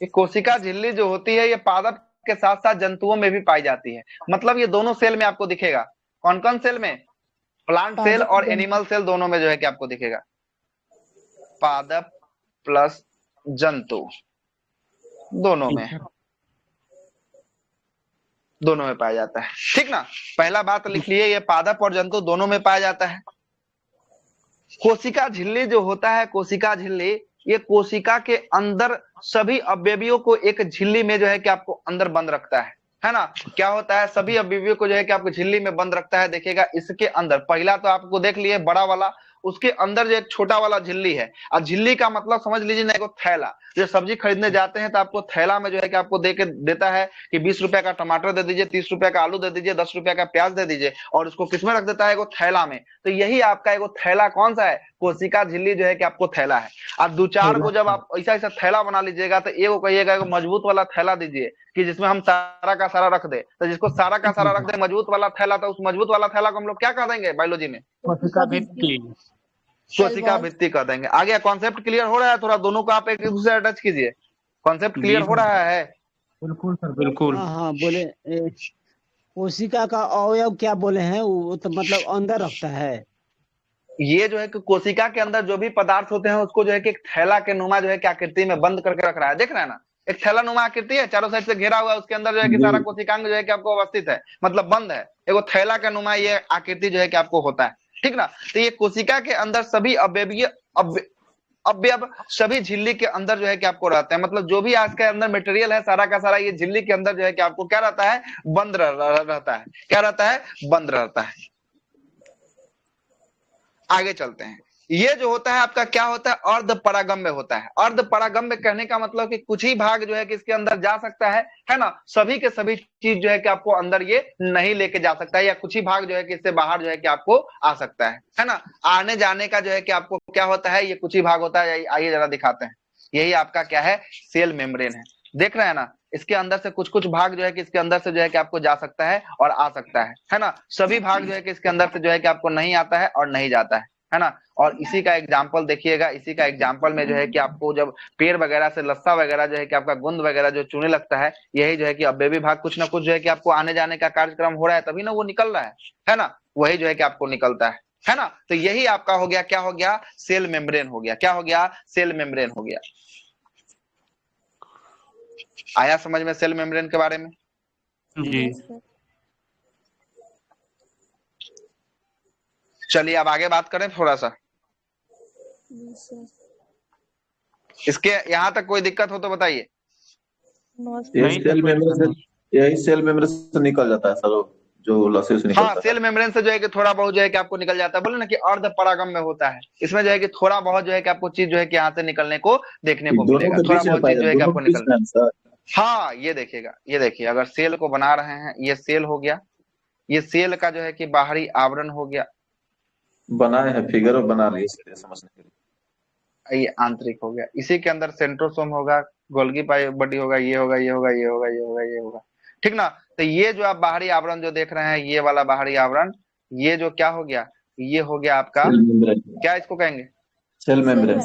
ये कोशिका झिल्ली जो होती है ये पादप के साथ साथ जंतुओं में भी पाई जाती है। मतलब ये दोनों सेल में आपको दिखेगा। कौन कौन सेल में? प्लांट सेल और एनिमल सेल दोनों में जो है कि आपको दिखेगा। पादप प्लस जंतु दोनों में पाया जाता है। ठीक ना, पहला बात लिख लिए, ये पादप और जंतु दोनों में पाया जाता है। कोशिका झिल्ली जो होता है, कोशिका झिल्ली, ये कोशिका के अंदर सभी अवयवियों को एक झिल्ली में जो है कि आपको अंदर बंद रखता है ना। क्या होता है? सभी अवयवियों को जो है कि आपको झिल्ली में बंद रखता है। देखिएगा इसके अंदर, पहला तो आपको देख लिए बड़ा वाला, उसके अंदर जो एक छोटा वाला झिल्ली है, और झिल्ली का मतलब समझ लीजिए ना, एक थैला। जो सब्जी खरीदने जाते हैं तो आपको थैला में जो है कि आपको देता है कि 20 रुपए का टमाटर दे दीजिए, 30 रुपए का आलू दे दीजिए, 10 रुपए का प्याज दे दीजिए, और उसको किसमें रख देता है, एगो थैला में। तो यही आपका एगो थैला कौन सा है, कोशिका झिल्ली जो है कि आपको थैला है। अब दो चार को जब आप ऐसा ऐसा थैला बना लीजिएगा तो एगो कहिएगा एगो मजबूत वाला थैला दीजिए कि जिसमें हम सारा का सारा रख दे। तो जिसको सारा का सारा रख दे मजबूत वाला थैला, तो उस मजबूत वाला थैला को हम लोग क्या कह देंगे बायोलॉजी में, कोशिका भित्ति। कोशिका भित्ति कह देंगे। आगे कॉन्सेप्ट क्लियर हो रहा है? थोड़ा दोनों को आप एक दूसरे से टच कीजिए। कॉन्सेप्ट क्लियर हो रहा है? बिल्कुल सर, बिल्कुल। हाँ बोले कोशिका का अवयव क्या बोले हैं, वो तो मतलब अंदर रखता है। ये जो है कि कोशिका के अंदर जो भी पदार्थ होते हैं उसको जो है कि एक थैला के नुमा जो है कि आकृति में बंद करके रख रहा है। देख रहे हैं ना, एक थैला नुमा आकृति है, चारों साइड से घेरा हुआ है, उसके अंदर जो है कि सारा कोशिकांग जो है कि आपको अवस्थित है, मतलब बंद है। एगो थैला का नुमा ये आकृति जो है कि आपको होता है, ठीक ना। तो ये कोशिका के अंदर सभी अवयव सभी झिल्ली के अंदर जो है कि आपको रहते हैं। मतलब जो भी आज के अंदर मटेरियल है सारा का सारा ये झिल्ली के अंदर जो है कि आपको क्या रहता है, बंद रहता है। क्या रहता है, बंद रहता है। आगे चलते हैं। ये जो होता है आपका क्या होता है, अर्ध परागम्य होता है। अर्ध परागम्य कहने का मतलब कि कुछ ही भाग जो है कि इसके अंदर जा सकता है ना। सभी के सभी चीज जो है कि आपको अंदर ये नहीं लेके जा सकता है, या कुछ ही भाग जो है कि इससे बाहर जो है कि आपको आ सकता है ना। आने जाने का जो है कि आपको क्या होता है, ये कुछ ही भाग होता है। आइए जरा दिखाते हैं। यही आपका क्या है, सेल मेम्ब्रेन है। देख रहे हैं ना, इसके अंदर से कुछ कुछ भाग जो है कि इसके अंदर से जो है कि आपको जा सकता है और आ सकता है ना। सभी भाग जो है कि इसके अंदर से जो है कि आपको नहीं आता है और नहीं जाता है ना। और इसी का एग्जाम्पल देखिएगा, इसी का एग्जाम्पल में जो है कि आपको जब पेड़ वगैरह से लस्सा वगैरह जो है कि आपका गुंद वगैरह जो चुने लगता है, यही जो है कि अवयवी भाग कुछ ना कुछ जो है कि आपको आने जाने का कार्यक्रम हो रहा है, तभी ना वो निकल रहा है ना। वही जो है कि आपको निकलता है ना। तो यही आपका हो गया, क्या हो गया, सेल मेम्ब्रेन हो गया। क्या हो गया, सेल मेम्ब्रेन हो गया। आया समझ में सेल मेम्ब्रेन के बारे में? जी। चलिए अब आगे बात करें थोड़ा सा। इसके यहाँ तक कोई दिक्कत हो तो बताइए। यही सेल मेम्ब्रेन से निकल जाता है सर, जो लस्सी से निकलता है। सेल मेम्ब्रेन से जो है कि थोड़ा बहुत जो है कि आपको निकल जाता है। बोले ना कि अर्ध परागम्य होता है, इसमें जो है कि थोड़ा बहुत जो है कि आपको चीज जो है कि यहाँ से निकलने को देखने को मिलेगा। थोड़ा बहुत चीज जो है कि आपको निकल, हाँ ये देखिएगा, ये देखिए, अगर सेल को बना रहे हैं, ये सेल हो गया, ये सेल का जो है कि बाहरी आवरण हो गया, बनाए हैं फिगर बना लिए समझने के लिए। ये आंतरिक हो गया। इसी के अंदर सेंट्रोसोम होगा, गोल्गी बॉडी होगा, ये होगा, ये होगा, ये होगा, ये होगा, ये होगा, ठीक ना। तो ये जो आप बाहरी आवरण जो देख रहे हैं, ये वाला बाहरी आवरण, ये जो क्या हो गया, ये हो गया आपका क्या इसको कहेंगे, सेल मेम्ब्रेन।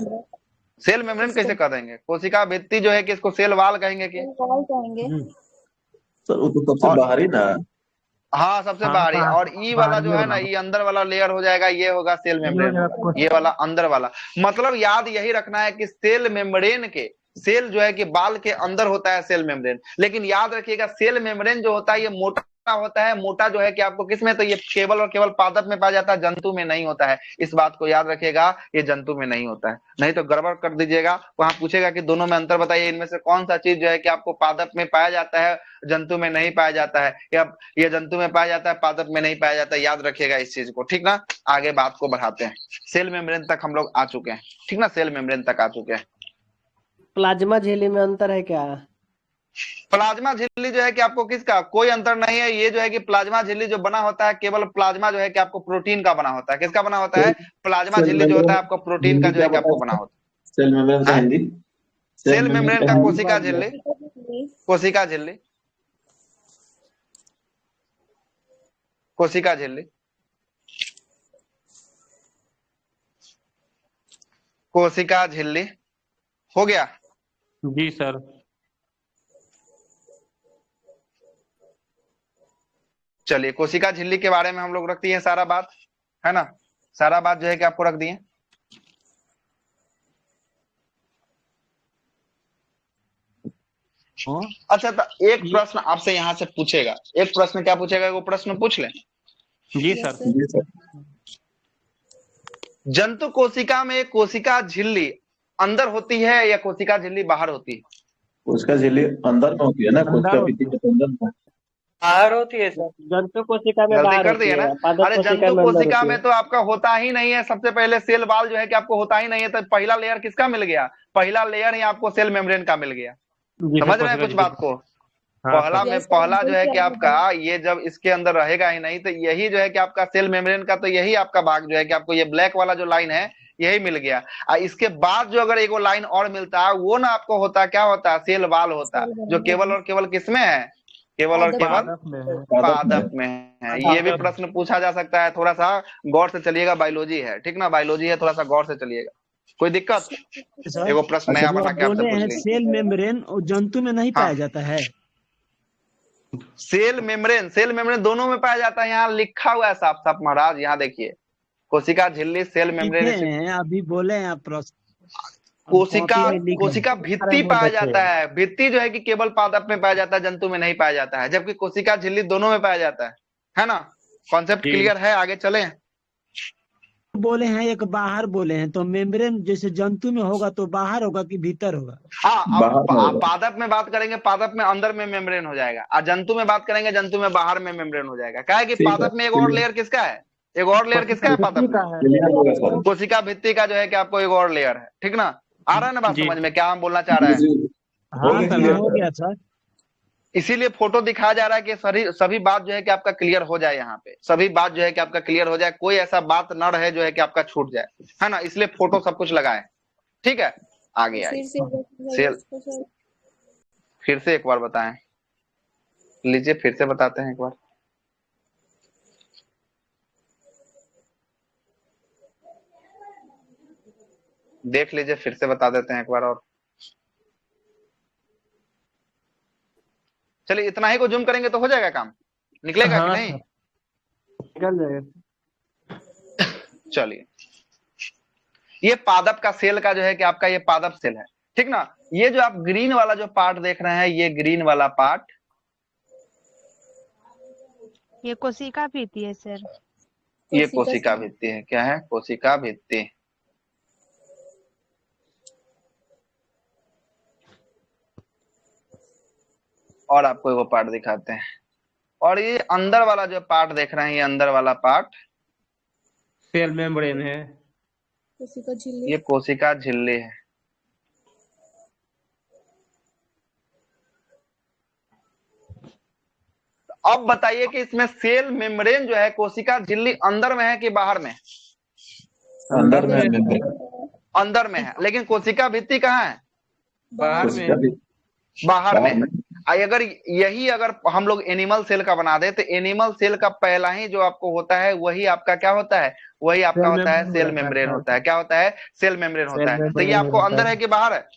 सेल मेम्ब्रेन कैसे कह देंगे? कोशिका भित्ति जो है कि इसको सेल वाल कहेंगे कि सर वो तो सबसे बाहरी ना। हाँ सबसे बाहरी। और ई वाला जो है ना, ये अंदर वाला लेयर हो जाएगा, ये होगा सेल मेम्ब्रेन, ये वाला अंदर वाला। मतलब याद यही रखना है कि सेल मेम्ब्रेन के, सेल जो है कि बाल के अंदर होता है सेल मेम्ब्रेन, लेकिन याद रखिएगा सेल मेम्ब्रेन जो होता है ये मोटा होता है। मोटा जो है कि आपको किसमें, तो ये केवल और केवल पादप में पाया जाता है, जंतु में नहीं होता है। इस बात को याद रखिएगा, ये जंतु में नहीं होता है, नहीं तो गड़बड़ कर दीजिएगा। वहां पूछेगा कि दोनों में अंतर बताइए, इनमें से कौन सा चीज जो है कि आपको पादप में पाया जाता है, जंतु में नहीं पाया जाता है, या ये जंतु में पाया जाता है, पादप में नहीं पाया जाता है। याद रखिएगा इस चीज को, ठीक ना। आगे बात को बढ़ाते हैं। सेल मेम्ब्रेन तक हम लोग आ चुके हैं, ठीक ना, सेल मेम्ब्रेन तक आ चुके हैं। प्लाज्मा झिल्ली में अंतर है क्या? प्लाज्मा झिल्ली जो है कि आपको किसका कोई अंतर नहीं है। ये जो है कि प्लाज्मा झिल्ली जो बना होता है, केवल प्लाज्मा जो है कि आपको प्रोटीन का बना होता है। किसका बना होता है? प्लाज्मा झिल्ली जो होता है आपको प्रोटीन का जो है कि आपको बना होता है। सेल मेम्ब्रेन का हिंदी, सेल मेम्ब्रेन का कोशिका झिल्ली, कोशिका झिल्ली, कोशिका झिल्ली, कोशिका झिल्ली हो गया। जी सर। चलिए कोशिका झिल्ली के बारे में हम लोग रख दिए सारा बात, है ना, सारा बात जो है कि आपको रख दिए। अच्छा तो एक प्रश्न आपसे यहाँ से पूछेगा, एक प्रश्न क्या पूछेगा, वो प्रश्न पूछ लें। जी सर। जंतु कोशिका में कोशिका झिल्ली अंदर होती है या कोशिका झिल्ली बाहर होती है? कोशिका झिल्ली अंदर में होती है ना, कोशिका भित्ति के अंदर में। बाहर होती है सर, जंतु कोशिका में गलती बाहर कर होती दी है ना। है, पादप अरे कोशिका जंतु में अंदर कोशिका होती में है। तो आपका होता ही नहीं है। सबसे पहले सेल वाल जो है कि आपको होता ही नहीं है, तो पहला लेयर किसका मिल गया? पहला लेयर ही आपको सेल मेम्ब्रेन का मिल गया। जी सर, समझ रहे हैं कोशिका कुछ झिल्ली। बात को? हाँ सर। पहला जो है कि आपका ये जब इसके अंदर रहेगा ही नहीं, तो यही जो है कि आपका सेल मेम्ब्रेन का, तो यही आपका भाग जो है कि आपको ये ब्लैक वाला जो लाइन है यही मिल गया। इसके बाद जो अगर एक लाइन और मिलता है वो ना आपको होता, क्या होता है? सेल वाल होता, जो केवल और केवल किसमें है? केवल और केवल पादप में है। पादप में है। ये भी प्रश्न पूछा जा सकता है, थोड़ा सा गौर से चलिएगा। बायोलॉजी है, ठीक ना, बायोलॉजी है, थोड़ा सा गौर से चलिएगा। कोई दिक्कत? सर एगो प्रश्न नया जो बना आप के आपसे बोले पूछ हैं ली। सेल मेम्ब्रेन और जंतु में नहीं हाँ। पाया जाता है। सेल मेम्ब्रेन दोनों में पाया जाता है। यहाँ लिखा हुआ है साफ साफ महाराज, यहाँ देखिए, कोशिका झिल्ली सेल लिखे मेम्ब्रेन। हैं अभी बोले हैं आप प्रश्न, अब कोशिका कॉपी में लिखे हैं। कोशिका भित्ति पाया जाता है। भित्ति जो है कि केवल पादप में पाया जाता है, जंतु में नहीं पाया जाता है, जबकि कोशिका झिल्ली दोनों में पाया जाता है ना? कॉन्सेप्ट जी। क्लियर है? आगे चले। बोले हैं एक बाहर बोले हैं, तो मेम्ब्रेन जैसे जंतु में होगा तो बाहर होगा कि भीतर होगा? हाँ, अब बाहर में होगा। पादप में बात करेंगे, पादप में अंदर में मेम्ब्रेन हो जाएगा, और जंतु में बात करेंगे, जंतु में बाहर में मेम्ब्रेन हो जाएगा। क्या है कि ठीक है, पादप में एक और लेयर किसका है? एक और लेयर किसका है पादप का में? है। क्लियर होगा सर। कोशिका भित्ति का जो है कि आपको एक और लेयर है, ठीक ना? आ रहा है ना बात जी। समझ में, क्या हम बोलना चाह रहे हैं? जी, हो हाँ गया सर क्लियर हो सर। गया सर। इसीलिए फोटो दिखाया जा रहा है कि सभी बात जो है कि आपका क्लियर हो जाए। यहाँ पे सभी बात जो है कि आपका क्लियर हो जाए, कोई ऐसा बात न रहे जो है कि आपका छूट जाए, है ना? इसलिए फोटो सब कुछ लगाए, ठीक है? आगे आइए। सेल फिर से एक बार बताएं, लीजिए फिर से बताते हैं एक बार। देख लीजिए, फिर से बता देते हैं एक बार और। चलिए, इतना ही को जूम करेंगे तो हो जाएगा काम, निकलेगा कि हाँ नहीं? निकल जाएगा। चलिए, ये पादप का सेल का जो है कि आपका ये पादप सेल है, ठीक ना? ये जो आप ग्रीन वाला जो पार्ट देख रहे हैं, ये ग्रीन वाला पार्ट, ये कोशिका भित्ति है सर। ये कोशिका भित्ति है। क्या है? कोशिका भित्ति। और आपको वो पार्ट दिखाते हैं, और ये अंदर वाला जो पार्ट देख रहे हैं, ये अंदर वाला पार्ट सेल मेम्ब्रेन है। ये कोशिका झिल्ली है। अब बताइए कि इसमें सेल मेम्ब्रेन जो है कोशिका झिल्ली अंदर में है कि बाहर में? अंदर में मेम्ब्रेन। अंदर में है, लेकिन कोशिका भित्ति कहाँ है? बाहर कोशिका में। भी बाहर बाहर में। अगर यही अगर हम लोग एनिमल सेल का बना दे, तो एनिमल सेल का पहला ही जो आपको होता है वही आपका क्या होता है? वही आपका होता है सेल मेम्ब्रेन होता है। क्या होता है? सेल मेम्ब्रेन होता है। तो ये आपको अंदर है कि बाहर है?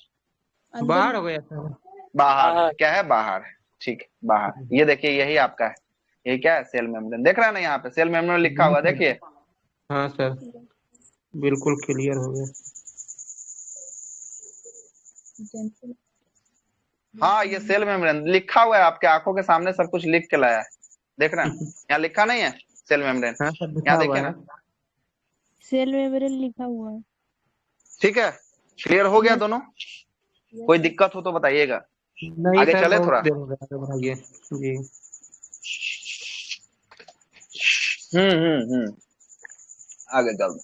बाहर हो गया सर। बाहर। क्या है? बाहर है, ठीक है, बाहर। ये देखिए, यही आपका है, यही क्या है? Cell membrane. देख रहे हैं ना, यहाँ पे सेल मेम्ब्रेन लिखा हुआ, देखिए। हाँ सर, बिल्कुल क्लियर हो गया। हाँ, ये सेल मेम्ब्रेन लिखा हुआ है, आपके आंखों के सामने सब कुछ लिख के लाया है, देख रहे हैं? यहाँ लिखा नहीं है सेल मेम्ब्रेन? हाँ सर, लिखा यहाँ हुआ देखिए है। ना, सेल मेम्ब्रेन लिखा हुआ है। ठीक है? क्लियर हो गया दोनों? कोई दिक्कत हो तो बताइएगा। नहीं आगे सर, चले बहुत थोड़ा। देर हो गया, आगे बढ़ाइए। जी। आगे चल।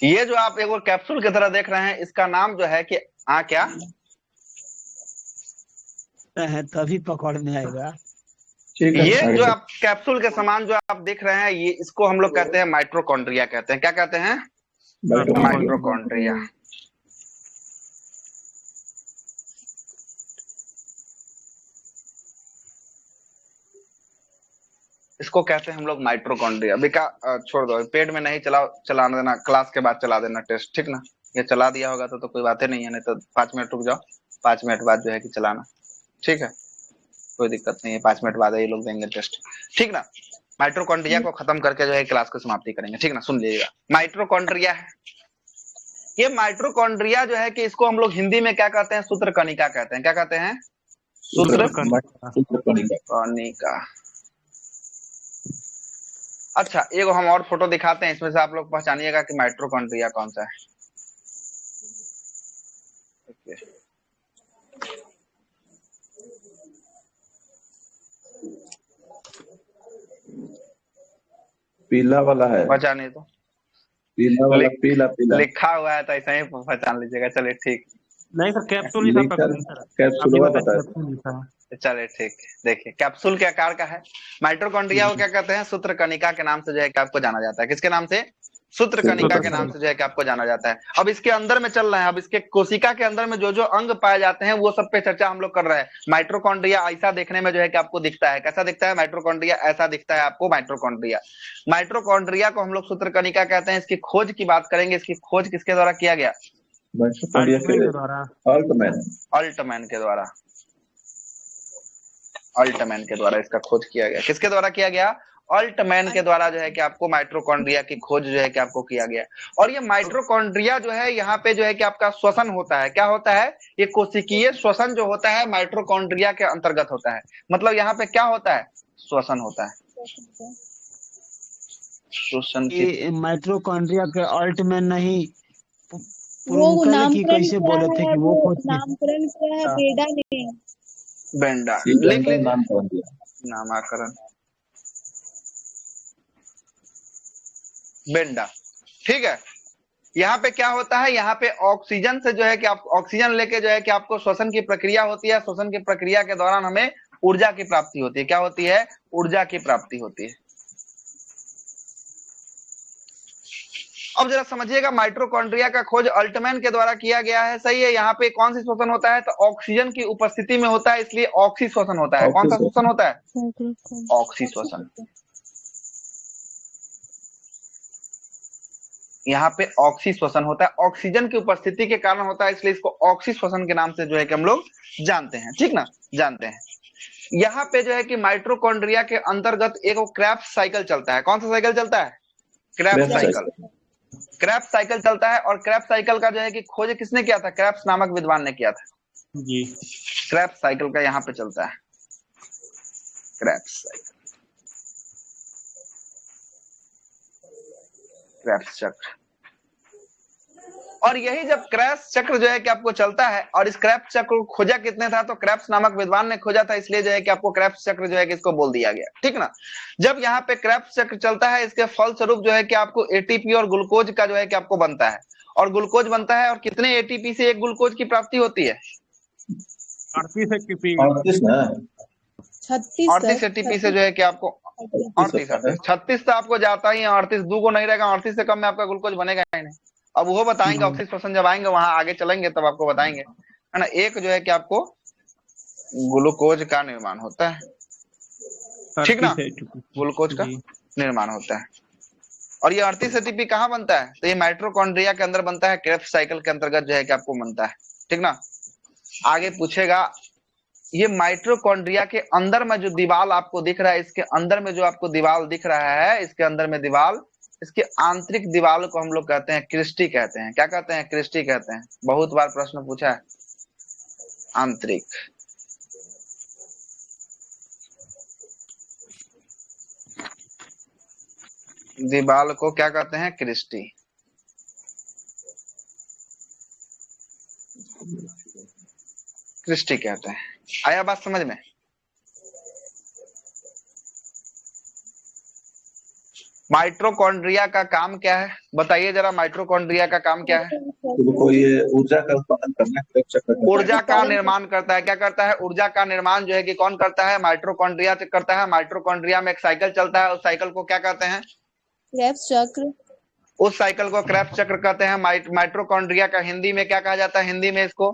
ये जो आप एक और कैप्सूल की तरह देख रहे हैं, इसका नाम जो है कि क्या है, तभी पकड़ में आएगा। ठीक है, ये आगे जो चल। आप कैप्सूल के समान जो आप देख रहे हैं, ये इसको हम लोग कहते हैं माइट्रोकॉन्ड्रिया कहते हैं। क्या कहते हैं? माइट्रोकॉन्ड्रिया। इसको कहते हैं हम लोग माइट्रोकॉन्ड्रिया। छोड़ दो, पेड में नहीं चलाने देना, क्लास के बाद चला देना टेस्ट, ठीक ना? ये चला दिया होगा तो कोई बात ही नहीं है, नहीं तो 5 मिनट रुक जाओ, 5 मिनट बाद जो है कि चलाना, ठीक है? कोई दिक्कत नहीं है, 5 मिनट बाद ये लोग देंगे टेस्ट, ठीक ना? माइट्रोकॉन्ड्रिया को खत्म करके जो है क्लास को समाप्ति करेंगे, ठीक ना? सुन लीजिएगा, माइट्रोकॉन्ड्रिया है ये। माइट्रोकॉन्ड्रिया जो है कि इसको हम लोग हिंदी में क्या कहते हैं? सूत्रकणिका कहते हैं। क्या कहते हैं? सूत्रकणिका। अच्छा, एक हम और फोटो दिखाते हैं, इसमें से आप लोग पहचानिएगा कि माइट्रोकॉन्ड्रिया कौन सा है। पीला वाला है, बचा नहीं तो पीला वाला, पीला पीला लिखा हुआ है तो ऐसा ही पहचान लीजिएगा। चलिए ठीक, नहीं सर, कैप्सूल लिखा लिखा कैप्सूल सर, कैप्सूल आपने हुआ बताया बताया। कैप्सूल लिखा है। चलिए ठीक। देखिए कैप्सूल के आकार का है। माइटोकॉन्ड्रिया को क्या कहते हैं? सूत्रकणिका के नाम से जो है कि आपको जाना जाता है। किसके नाम से? सूत्रकणिका के नाम से जो है कि आपको जाना जाता है। अब इसके अंदर में चल रहे हैं, अब इसके कोशिका के अंदर में जो जो अंग पाए जाते हैं वो सब पे चर्चा हम लोग कर रहे हैं। माइटोकॉन्ड्रिया ऐसा देखने में जो है कि आपको दिखता है। कैसा दिखता है? माइटोकॉन्ड्रिया ऐसा दिखता है आपको माइटोकॉन्ड्रिया। माइटोकॉन्ड्रिया को हम लोग सूत्रकणिका कहते हैं। इसकी खोज की बात करेंगे, इसकी खोज किसके द्वारा किया गया? माइटोकॉन्ड्रिया के द्वारा, अल्टमैन के द्वारा। अल्टमैन के द्वारा इसका खोज किया गया। किसके द्वारा किया गया? अल्टमैन के द्वारा जो है कि आपको माइटोकॉन्ड्रिया की खोज जो है कि आपको किया गया। और ये माइटोकॉन्ड्रिया जो है यहाँ पे जो है कि आपका श्वसन होता है। क्या होता है? ये कोशिकीय श्वसन जो होता है माइटोकॉन्ड्रिया के अंतर्गत होता है। मतलब यहाँ पे क्या होता है? श्वसन होता है। श्वसन की माइटोकॉन्ड्रिया के अल्टमैन नहीं, वो की कैसे बोले थे कि वो नामकरण किया है बेडा ने। बेंडा लिख लीजिए, नामकरण बेंडा। ठीक है। यहाँ पे क्या होता है? यहाँ पे ऑक्सीजन से जो है कि आप ऑक्सीजन लेके जो है कि आपको श्वसन की प्रक्रिया होती है। श्वसन की प्रक्रिया के दौरान हमें ऊर्जा की प्राप्ति होती है। क्या होती है? ऊर्जा की प्राप्ति होती है। अब जरा समझिएगा, माइटोकॉन्ड्रिया का खोज अल्टमैन के द्वारा किया गया है। सही है। यहाँ पे कौन सी श्वसन होता है? तो ऑक्सीजन की उपस्थिति में होता है, इसलिए ऑक्सी श्वसन होता है। कौन सा श्वसन होता है? ऑक्सी श्वसन। यहाँ पे ऑक्सी श्वसन होता है, ऑक्सीजन की उपस्थिति के कारण होता है, इसलिए इसको ऑक्सी श्वसन के नाम से जो है कि हम लोग जानते हैं। ठीक ना, जानते हैं। यहाँ पे जो है कि माइटोकॉन्ड्रिया के अंतर्गत एक क्रेब्स साइकिल चलता है। कौन सा साइकिल चलता है? Krebs cycle. क्रेब्स साइकिल चलता है। और क्रेब्स साइकिल का जो है कि खोज किसने किया था? क्रेब्स नामक विद्वान ने किया था जी। क्रेब्स साइकिल का यहाँ पे चलता है, क्रेब्स साइकिल, क्रेब्स चक्र। और यही जब क्रेब्स चक्र जो है कि आपको चलता है, और इस क्रेब्स चक्र को खोजा कितने था? तो क्रेब्स नामक विद्वान ने खोजा था, इसलिए जो है कि आपको क्रेब्स चक्र जो है कि इसको बोल दिया गया। ठीक ना। जब यहाँ पे क्रेब्स चक्र चलता है, इसके फलस्वरूप जो है कि आपको एटीपी और ग्लूकोज का जो है कि आपको बनता है, और ग्लूकोज बनता है। और कितने एटीपी से एक ग्लूकोज की प्राप्ति होती है? 38 एटीपी। 38 एटीपी से जो है कि आपको 36 तो आपको जाता ही है। 38 दो को नहीं रहेगा, 38 से कम में आपका ग्लूकोज बनेगा ही नहीं। अब वो बताएंगे ऑक्सी श्वसन, जब आएंगे वहां आगे चलेंगे तब आपको बताएंगे, है ना। एक जो है कि आपको ग्लूकोज का निर्माण होता है। ठीक ना, ग्लूकोज का निर्माण होता है। और ये 38 एटीपी कहाँ बनता है? तो ये माइटोकॉन्ड्रिया के अंदर बनता है, क्रेब्स साइकिल के अंतर्गत जो है कि आपको बनता है। ठीक ना। आगे पूछेगा, ये माइटोकॉन्ड्रिया के अंदर में जो दीवाल आपको दिख रहा है, इसके अंदर में जो आपको दीवाल दिख रहा है, इसके अंदर में दीवाल, इसके आंतरिक दीवाल को हम लोग कहते हैं क्रिस्टी कहते हैं। क्या कहते हैं? क्रिस्टी कहते हैं। बहुत बार प्रश्न पूछा है। आंतरिक दीवाल को क्या कहते हैं? क्रिस्टी। क्रिस्टी कहते हैं। आया बात समझ में? माइटोकॉन्ड्रिया का काम क्या है? बताइए जरा, माइटोकॉन्ड्रिया का काम क्या है? तो ये ऊर्जा का उत्पादन करना है, ऊर्जा का निर्माण करता है। क्या करता है? ऊर्जा का निर्माण जो है कि कौन करता है? माइटोकॉन्ड्रिया से करता है। माइटोकॉन्ड्रिया में एक साइकिल चलता है, उस साइकिल को क्या कहते हैं? क्रेब्स चक्र। उस साइकिल को क्रेब्स चक्र कहते हैं। माइटोकॉन्ड्रिया का हिंदी में क्या कहा जाता है? हिंदी में इसको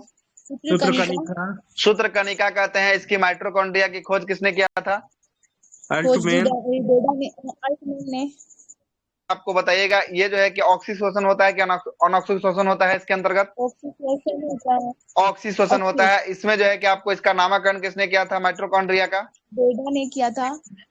सूत्रकणिका कहते हैं। इसकी माइटोकॉन्ड्रिया की खोज किसने किया था? अल्टमैन ने। आपको बताइएगा, ये जो है कि ऑक्सी श्वसन होता है कि अनऑक्सी श्वसन होता है? इसके अंतर्गत ऑक्सी श्वसन होता है। इसमें जो है कि आपको इसका नामकरण किसने किया था? माइटोकॉन्ड्रिया का बेडा ने किया था।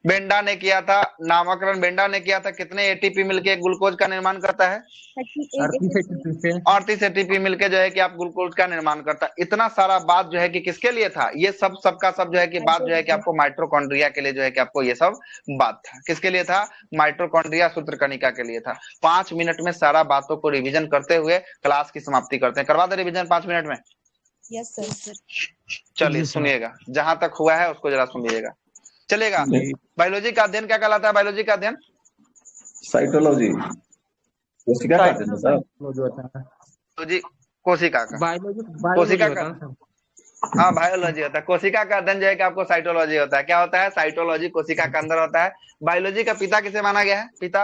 बेंडा ने किया था। नामकरण बेंडा ने किया था। कितने एटीपी मिलके ग्लूकोज का निर्माण करता है? 38 एटीपी मिलके जो है कि आप ग्लूकोज का निर्माण करता है। इतना सारा बात जो है कि किसके लिए था? ये सब सबका सब जो है कि बात जो है कि आपको माइटोकॉन्ड्रिया के लिए जो है कि आपको ये सब बात था। किसके लिए था? माइटोकॉन्ड्रिया सूत्रकणिका के लिए था। 5 मिनट में सारा बातों को रिविजन करते हुए क्लास की समाप्ति करते हैं। करवा दे रिविजन 5 मिनट में। Yes sir. चलिए सुनिएगा, जहां तक हुआ है उसको जरा सुनिएगा, चलेगा। बायोलॉजी का अध्ययन क्या कहलाता है? बायोलॉजी का अध्ययन साइटोलॉजी कोशिका का अध्ययन सर। तो जी कोशिका का कोशिका का हाँ बायोलॉजी होता है। कोशिका का अध्ययन जो है कि आपको साइटोलॉजी होता है। क्या होता है? साइटोलॉजी कोशिका के अंदर होता है। बायोलॉजी का पिता किसे माना गया है? पिता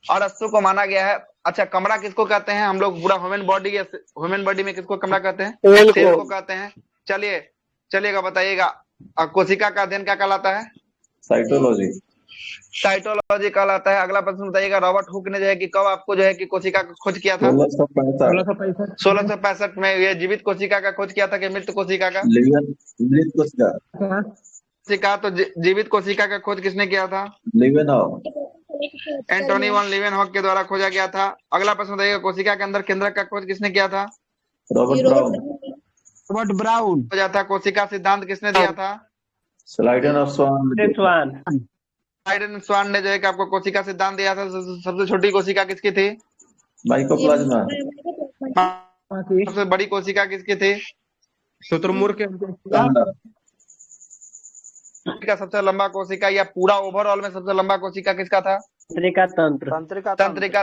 अरस्तु को माना गया है। अच्छा, कमरा किसको कहते हैं हम लोग? पूरा ह्यूमन बॉडी में किसको कमरा कहते हैं? सेल को कहते हैं। चलिएगा बताइएगा कोशिका का अध्ययन क्या कहलाता है? साइटोलॉजी कहलाता है। अगला प्रश्न बताइएगा, रॉबर्ट हुक ने जो है कि कब आपको जो है कि कोशिका का खोज किया था? 1665 में। ये जीवित कोशिका का खोज किया था कि मृत कोशिका का? मृत कोशिका। तो जीवित कोशिका का खोज किसने किया था? एंटोनी वन लीवेनहॉक के द्वारा खोजा गया था। अगला प्रश्न बताइएगा, कोशिका के अंदर केंद्रक का खोज किसने किया था? Robert brown. खोजा था। कोशिका सिद्धांत किसने दिया था? स्लाइडन और स्वान ने जो है कि आपको कोशिका सिद्धांत दिया था। सबसे छोटी कोशिका किसकी थी? माइकोप्लाज्मा। सबसे बड़ी कोशिका किसकी थी? शुतुरमुर्ग का सबसे लंबा कोशिका या पूरा ओवरऑल में सबसे लंबा कोशिका किसका था? तंत्रिका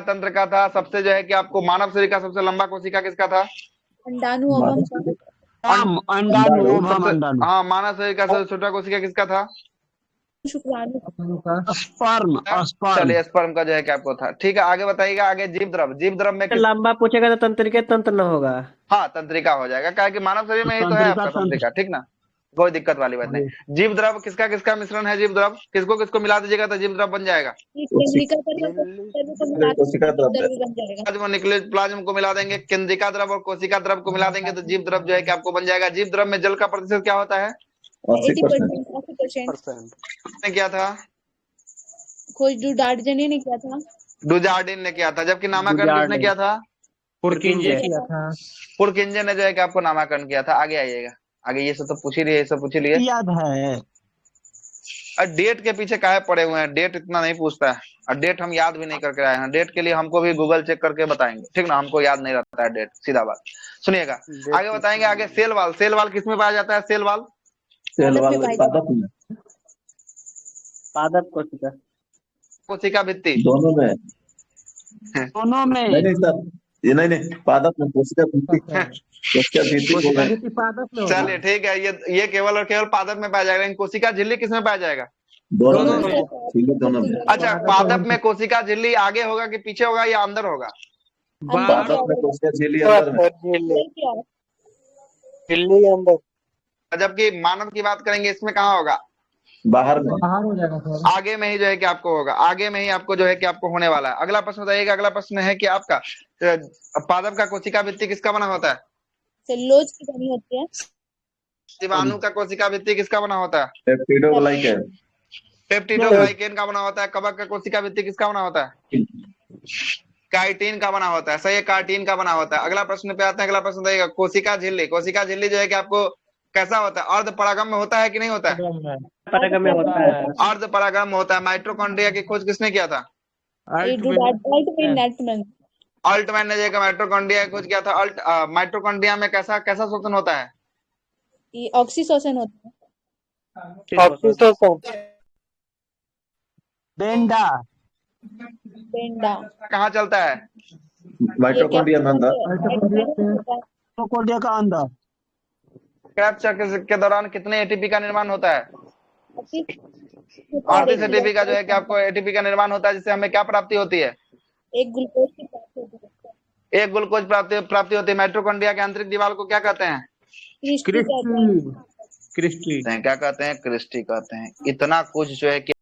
तंत्र का था। सबसे जो है कि आपको मानव शरीर का सबसे लंबा कोशिका किसका था? हाँ, मानव शरीर का सबसे छोटा कोशिका किसका था? स्पर्म। चलिए, स्पर्म का जो है कि आपको था। ठीक है, आगे बताइएगा। आगे जीव द्रव में लंबा पूछेगा तो तंत्रिका तंत्र न होगा। हाँ, तंत्रिका हो जाएगा, क्या कि मानव शरीर में ही तो है आपका तंत्रिका। ठीक ना, कोई दिक्कत वाली बात नहीं। जीव द्रव किसका मिश्रण है? जीव द्रव किसको मिला दीजिएगा तो जीव द्रव बन जाएगा? प्लाज्म को मिला देंगे, केंद्रिका द्रव और कोशिका द्रव को मिला देंगे तो जीव द्रव जो है कि आपको बन जाएगा। जीव द्रव में जल का प्रतिशत क्या होता है? 80%। किया था खोज डुजार्डिन ने किया था। डुजार्डिन ने किया था। जबकि नामाकरण किसने किया था? पुरकिंजे ने जो है कि आपको नामाकरण किया था। आगे आइएगा। आगे ये सब तो पूछ ही लिए। याद है। डेट के पीछे काहे पड़े हुए हैं? डेट इतना नहीं पूछता है और डेट हम याद भी नहीं करके आए हैं। डेट के लिए हमको भी गूगल चेक करके बताएंगे। ठीक ना, हमको याद नहीं रहता है डेट, सीधा बात। सुनिएगा, आगे बताएंगे। आगे सेल वाल किसमें पाया जाता है? सेल वाल पादप कोशिका भित्ति दोनों में नहीं सर, ये नहीं पादप में कोशिका भित्ति। चलिए ठीक है, ये केवल और केवल पादप में पाया जाएगा। कोशिका झिल्ली किसमें पाया जाएगा? दोनों में। अच्छा, पादप में कोशिका झिल्ली आगे होगा कि पीछे होगा या अंदर होगा? पादप में कोशिका झिल्ली अंदर। जबकि मानव की बात करेंगे, इसमें कहाँ होगा? बाहर में। हो जाएगा। आगे में ही जो है कि आपको होगा। आगे में ही आपको जो है कि आपको होने वाला है। अगला प्रश्न बताइएगा। अगला प्रश्न है कि आपका पादप का कोशिका भित्ति किसका बना होता है? सेलुलोज की बनी होती है। जीवाणु का कोशिका भित्ति किसका बना होता है? पेप्टिडोग्लाइकेन का बना होता है। कवक का कोशिका भित्ति किसका बना होता है? काइटिन का बना होता है। सही है, काइटिन का बना होता है। अगला प्रश्न पे आते हैं। अगला प्रश्न बताइएगा, कोशिका झिल्ली जो है कि आपको कैसा होता है? अर्ध परागम में होता है कि नहीं होता है? परागम में होता है। अर्ध परागम में होता है। माइटोकॉन्ड्रिया की खोज किसने किया था? अल्टमैन ने जो माइटोकॉन्ड्रिया की खोज किया था। माइटोकॉन्ड्रिया में कैसा शोषण होता है? ऑक्सीशोषण होता है। बेंडा कहाँ चलता है? माइटोकॉन्ड्रिया में अंदर। माइटोकॉन्ड्रिया का अंदर। क्रैब्स चक्र के दौरान कितने एटीपी का निर्माण होता है? 38 एटीपी का जो है कि आपको एटीपी का निर्माण होता है, जिससे हमें क्या प्राप्ति होती है? एक ग्लूकोज की प्राप्ति होती है। एक ग्लूकोज प्राप्ति होती है। माइटोकॉन्ड्रिया के आंतरिक दीवार को क्या कहते हैं? क्रिस्टी। क्या कहते हैं? क्रिस्टी कहते हैं। इतना कुछ जो है कि